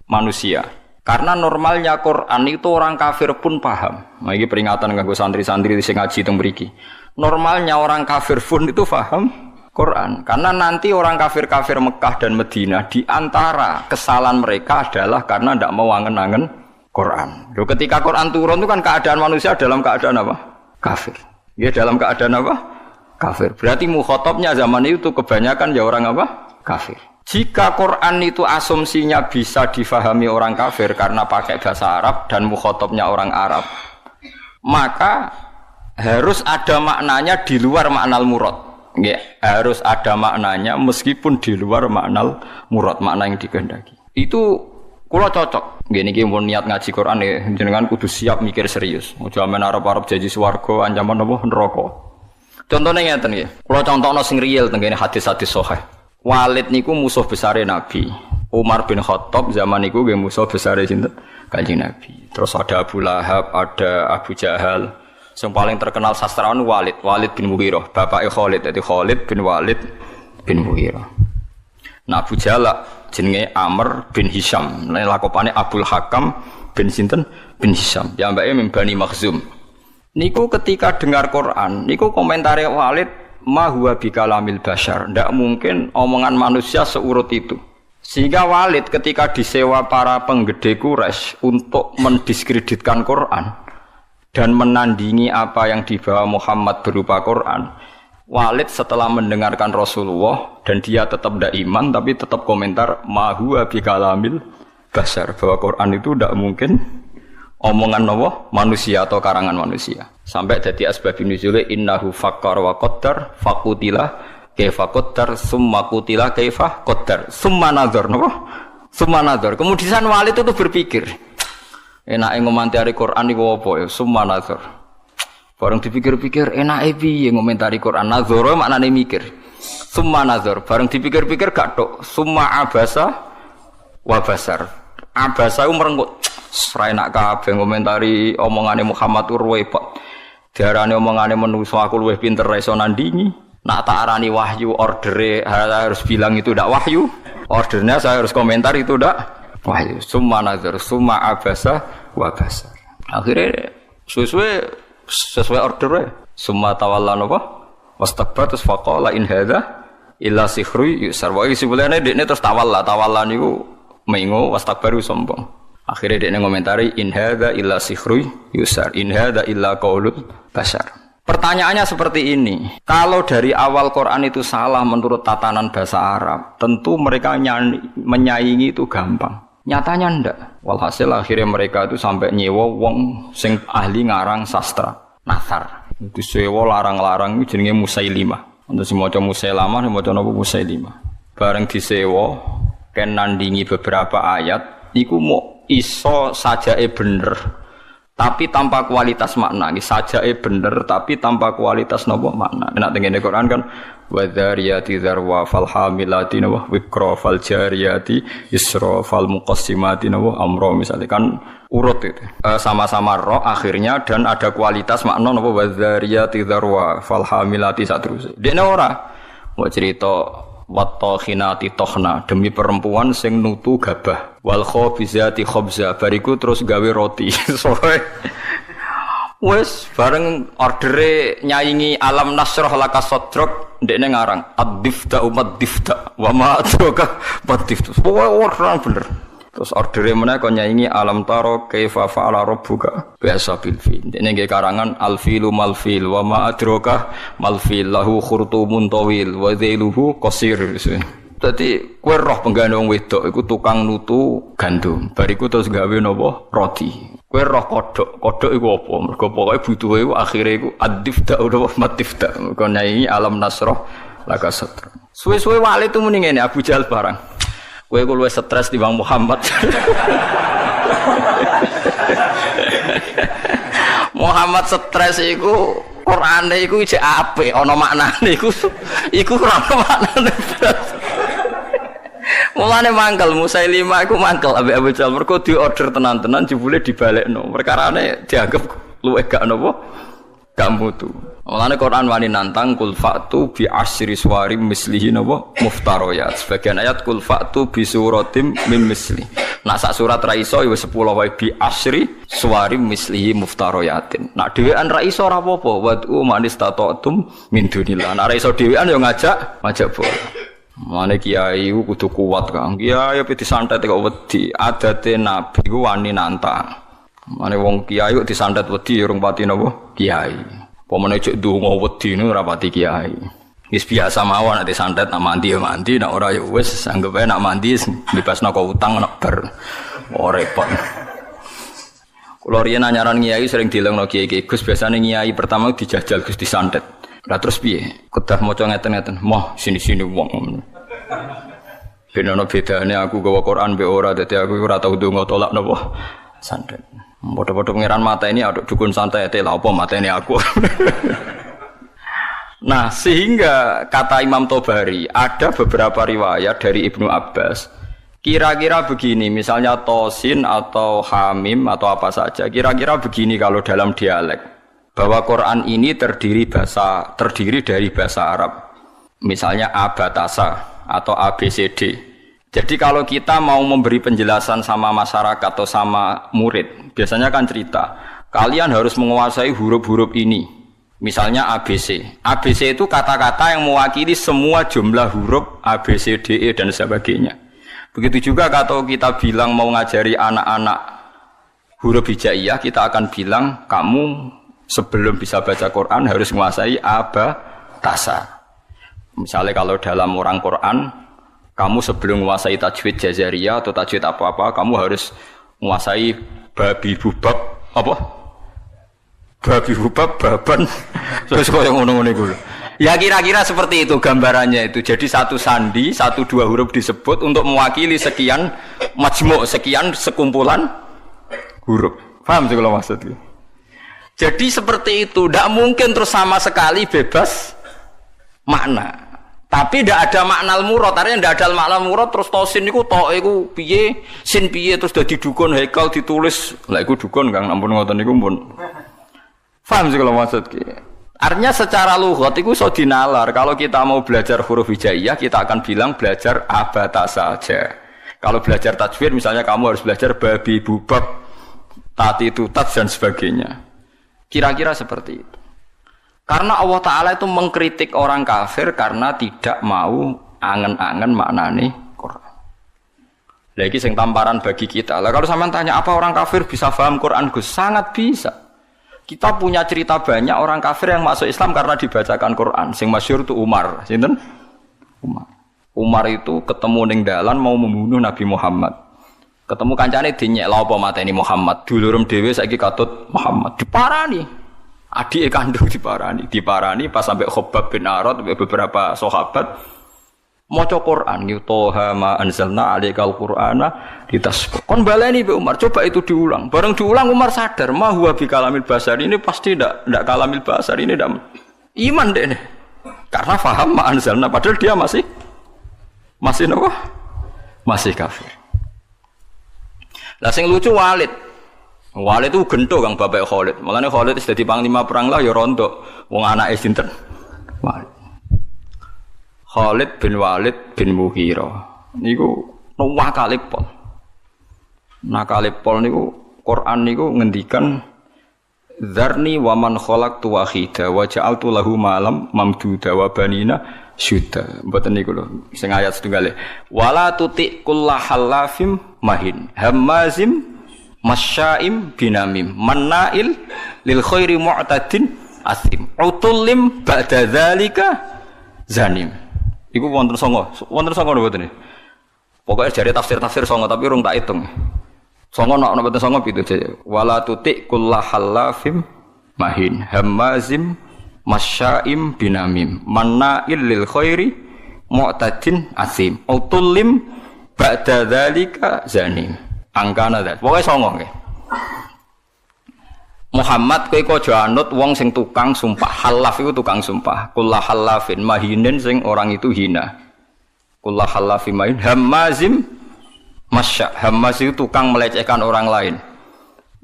manusia. Karena normalnya Quran itu orang kafir pun paham. Nah, ini peringatan kanggo santri-santri sing ngaji teng mriki. Normalnya orang kafir pun itu paham Quran. Karena nanti orang kafir-kafir Mekah dan Madinah di antara kesalahan mereka adalah karena tidak mau angen-angen Quran. Loh, ketika Quran turun itu kan keadaan manusia dalam keadaan apa? Kafir. Ya dalam keadaan apa? Kafir. Berarti mukhatabnya zaman itu kebanyakan ya orang apa? Kafir. Jika Quran itu asumsinya bisa difahami orang kafir karena pakai bahasa Arab dan mukhatabnya orang Arab, maka harus ada maknanya di luar makna murad. Ya, harus ada maknanya meskipun di luar makna murad, makna yang dikehendaki. Itu kula cocok. Nggih niki mun niat ngaji Quran ya jenengan kudu siap mikir serius. Aja men arep-arep janji swarga ancaman apa neraka. Contone ngeten nggih. Kula contohno sing real teng kene hadis-hadis sahih. Walid niku musuh besare Nabi. Umar bin Khattab zaman niku nggih musuh besare sinten? Kanjeng Nabi. Terus ada Abu Lahab, ada Abu Jahal. Yang paling terkenal sastrawan Walid bin Mughirah, bapake Khalid. Dadi Khalid bin Walid bin Mughirah. Nah Abu Jahal jenenge Amr bin Hisham, lakopane Abdul Hakam bin sinten bin Hisham. Ya mbake min Bani Makhzum. Niku ketika dengar Quran, niku komentare Walid ma huwa bikalamil bashar. Ndak mungkin omongan manusia seurut itu. Sehingga Walid ketika disewa para penggede Quraisy untuk mendiskreditkan Quran dan menandingi apa yang dibawa Muhammad berupa Quran, Walid setelah mendengarkan Rasulullah dan dia tetap tidak iman tapi tetap komentar ma huwa bikalamil bashar, bahwa Quran itu tidak mungkin omongan Allah manusia atau karangan manusia. Sampai jadi asbabun nuzul innahu fakkar wa qaddar faqutila kaifa qaddar summa qutila kaifa qaddar summa nazar napa summa nazar. Kemudian Walid itu berpikir enake ngomentari Quran iku apa ya summa nazar. Bareng dipikir-pikir enake piye ngomentari Quran nazar maknane mikir. Summa nazar bareng dipikir-pikir gak tok summa abasa wa basar. Abasa ku merenggut ora enak kabeh ngomentari omongane Muhammad repot. Diarani omongane menungso aku luwih pinter iso nandingi. Nak tak arani wahyu ordere harus bilang itu ndak wahyu. Ordernya saya harus komentar itu ndak wahyu. Summa nazar summa abasa wa basar. Akhirnya sesuai ordernya. Summa tawalla napa? Wastakbar terus faqala in hadza illa sihrun yusar. Wa isibulane dekne terus tawalla niku mengo wastakbaru sombong. Akhirnya dekne ngomentari in hadza illa sihrun yusar. In hadza illa qaulul bashar. Pertanyaannya seperti ini, kalau dari awal Quran itu salah menurut tatanan bahasa Arab, tentu mereka menyaingi itu gampang. Nyatanya ndak. Walhasil akhirnya mereka itu sampai nyewa wong sing ahli ngarang sastra, Nathar. Itu sewa larang-larang itu jenenge Musailimah. Untuk sing maca Musailamah, sing maca napa Musailimah. Bareng disewa ken nandingi beberapa ayat, iku mau iso sajake bener. tapi tanpa kualitas makna. Ini sajake bener tapi tanpa kualitas nopo makna. Nek tengene Quran kan wadzariyati dzarwa fal hamilati wa wikra fal jariyati isra fal muqassimati wa amra misalnya kan urut itu. Sama-sama roh akhirnya dan ada kualitas makna napa wadzariyati dzarwa fal hamilati saterusé. Dene ora mau cerita wattokhinati tokhna demi perempuan sing nutu gabah wal khobizati khobza bariku terus gawe roti. Soe wes bareng ordere nyaingi alam nasroh laka sodrok ndekne ngarang ad-difta umat difta wa ma adraka bad-difta. Orang bener. Terus ordere meneh kon nyaingi alam taro kaifa fa'ala rabbuka biasa bil fil. Ndekne nggih karangan al filu mal fil wa ma adraka mal fil lahu khurtumun tawil wa dhailuhu qasir. Dadi kowe roh penggane wong wedok iku tukang nutu gandum. Bariku terus gawe napa roti. Kowe roh kodhok iku apa? Mergo pokoke butuhe iku akhire iku ad-difta utawa matifta. Kon nyanyi alam nasroh laka sadra. Suwe-suwe wali tu muni ngene Abu Jahal barang. Kowe ku luwih stres timbang Muhammad. Muhammad stres iku Qur'ane iku isih apik ana maknane iku ora ana maknane. Mulane mangkel Musailimah iku mangkel ambek Abu Jahal mergo diorder tenan-tenan jebule dibalekno. Perkarane dianggap luwih gak napa? Gak mutu. Mulane Quran wani nantang kul fa'tu bi asyri suwarim mislihi napa muftariyat. Sebagian ayat kul fa'tu bi suratim mim misli. Nak sak surat ra iso ya 10 wae bi asyri suwarim mislihi muftariyatin. Nak dhewean ra iso ora apa-apa wad'u manis tatatum min dunillah. Nak ra iso dhewean ya ngajak bola. Mane kiai ku kudu kuat Kang. Kiai ape disantet kok wedi. Adate nabi ku wani nantang. Mane wong kiai kok disantet wedi urung pati napa? Kiai. Pomane cek ndonga wedi niku ora pati kiai. Wis biasa mawon nek disantet nak mandi ya mandi, nak ora ya wis anggap ae nak mandi bebasno kok utang nak ber. Oh repot. Kulo riyen anyaran kiai sering dilengno kiai-kiai Gus biasane kiai pertama dijajal Gus disantet. Lah terus piye? Kedah maca ngeten-ngeten. Moh sini-sini wong. Ben ana bedane aku gawa Quran mbek ora dadi aku ora tau ndonga tolak napa santet. Padha-padha pangeran mata ini aduk dukun santai lha apa matene aku. Nah, sehingga kata Imam Tobari ada beberapa riwayat dari Ibnu Abbas. Kira-kira begini, misalnya tosin atau hamim atau apa saja. Kira-kira begini kalau dalam dialek. Bahwa Quran ini terdiri dari bahasa Arab. Misalnya abatasa atau ABCD. Jadi kalau kita mau memberi penjelasan sama masyarakat atau sama murid, biasanya kan cerita, kalian harus menguasai huruf-huruf ini. Misalnya ABC. ABC itu kata-kata yang mewakili semua jumlah huruf A, B, C, D, E dan sebagainya. Begitu juga kalau kita bilang mau ngajari anak-anak huruf hijaiyah, kita akan bilang kamu sebelum bisa baca Quran harus menguasai abatasa. Misalnya kalau dalam orang Quran, kamu sebelum menguasai tajwid jazariyah atau tajwid apa-apa, kamu harus menguasai babi bubab apa? Babi bubab baban. Terus kok yang ngono-ngono iku. Ya kira-kira seperti itu gambarannya itu. Jadi satu sandi, 1-2 huruf disebut untuk mewakili sekian majmu', sekian sekumpulan huruf. Paham sih kalau maksudnya? Jadi seperti itu, tidak mungkin terus sama sekali bebas makna. Tapi tidak ada makna al-murad, artinya tidak ada makna al-murad terus tosin itu to iku piye, sin piye terus dadi dukun haikal ditulis. Lah iku dukun Kang, ampun ngoten niku pun. Paham sih kalau maksudnya? Artinya secara lughat itu iso dinalar. Kalau kita mau belajar huruf hijaiyah, kita akan bilang belajar abatasa saja. Kalau belajar tajwid misalnya kamu harus belajar babi bubab, tati tutat dan sebagainya. Kira-kira seperti itu. Karena Allah Ta'ala itu mengkritik orang kafir karena tidak mau angen-angen maknane Quran. Lagi sing tamparan bagi kita. Lah kalau sampean tanya apa orang kafir bisa paham Quran Gus? Sangat bisa. Kita punya cerita banyak orang kafir yang masuk Islam karena dibacakan Quran. Sing masyhur itu Umar. Sinten? Umar. Umar itu ketemu ning dalan mau membunuh Nabi Muhammad. Ketemu kancane dinyek lha apa mateni Muhammad. Dulurem dhewe saiki katut Muhammad diparani. Adike kandung diparani pas sampai Khobab bin Arad beberapa sahabat Maca Quran ya Toha ma anzalna 'alaikal Qur'ana litasqa. Kon baleni Mbak Umar, coba itu diulang. Bareng diulang Umar sadar, ma huwa bi kalamil basar. Ini pasti ndak kalamil basar, ini ndak iman deh nih. Karena faham ma anzalna padahal dia masih napa? Masih kafir. Lah sing lucu Walid. Walid itu gento Kang bapak Khalid. Mulane Khalid wis dadi panglima perang lah ya rondo. Wong anake sinten? Walid. Khalid bin Walid bin Mughirah niku nakalipol. Nakalipol niku Quran niku ngendikan Dzarni wa man khalaqtu wahida wa ja'altu lahu malam mamduda wa banina syuda. Mboten niku lho sing ayat setunggale. Wala tuti kullahallafim mahin hammazim masya'im binamim mannail lil khairi mu'tadin asim utullim ba'da dzalika zanim. Iku wonten songo lho mboten. Pokoke jare tafsir-tafsir songo tapi urung tak hitung. Songo nek mboten songo pitu jare. Wala tuti kullahallafim mahin hammazim masya'im binamim manna'il lil khairi mu'tadin asim utullim ba'da dzalika zanim. Angkana dah. Pokoke songo nggih. Muhammad kowe aja anut wong sing tukang sumpah. Halaf itu tukang sumpah. Kullah halafin mahinin sing orang itu hina. Kullah halafin mahin hammazim masya. Hammaz itu tukang melecehkan orang lain.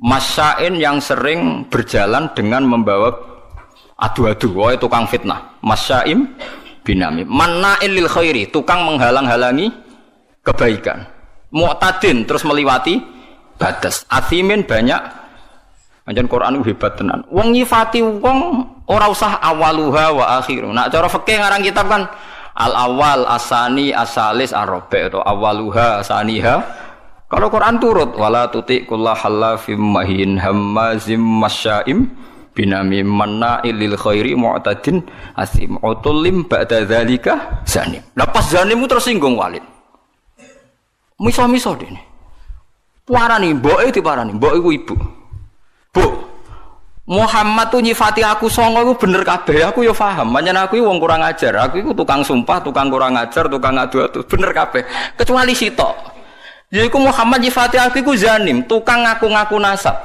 Masyain yang sering berjalan dengan membawa adu-adu. Woe tukang fitnah. Masyaim binamim. Manna'il lil khairi, tukang menghalang-halangi kebaikan. Mu'tadin terus meliwati batas. Athimin banyak. Anjen Quran itu hebat tenan. Wong nyifati wong ora usah awaluha wa akhiru. Nak cara fikih ngarang kitab kan al awal asani asalis arabi atau awaluha asaniha. Kalau Quran turut wala tuti kullahallafim mahin hammazim masyaim binamim manna'il lil khairi mu'tadin asim utullim ba'da dzalika zanim. Lepas zanim tersinggung Walid. Miso-miso dene. Parani mboke diparani, mbok iku ibu. Bu, Muhammad tuh nyifati aku songo itu bener kabeh. Aku yo paham. Pancen aku iki wong kurang ajar. Aku iku tukang sumpah, tukang kurang ajar, tukang adu-adu. Bener kabeh. Kecuali sitok. Yaiku Muhammad nyifati aku iku zanim, tukang ngaku-ngaku nasab.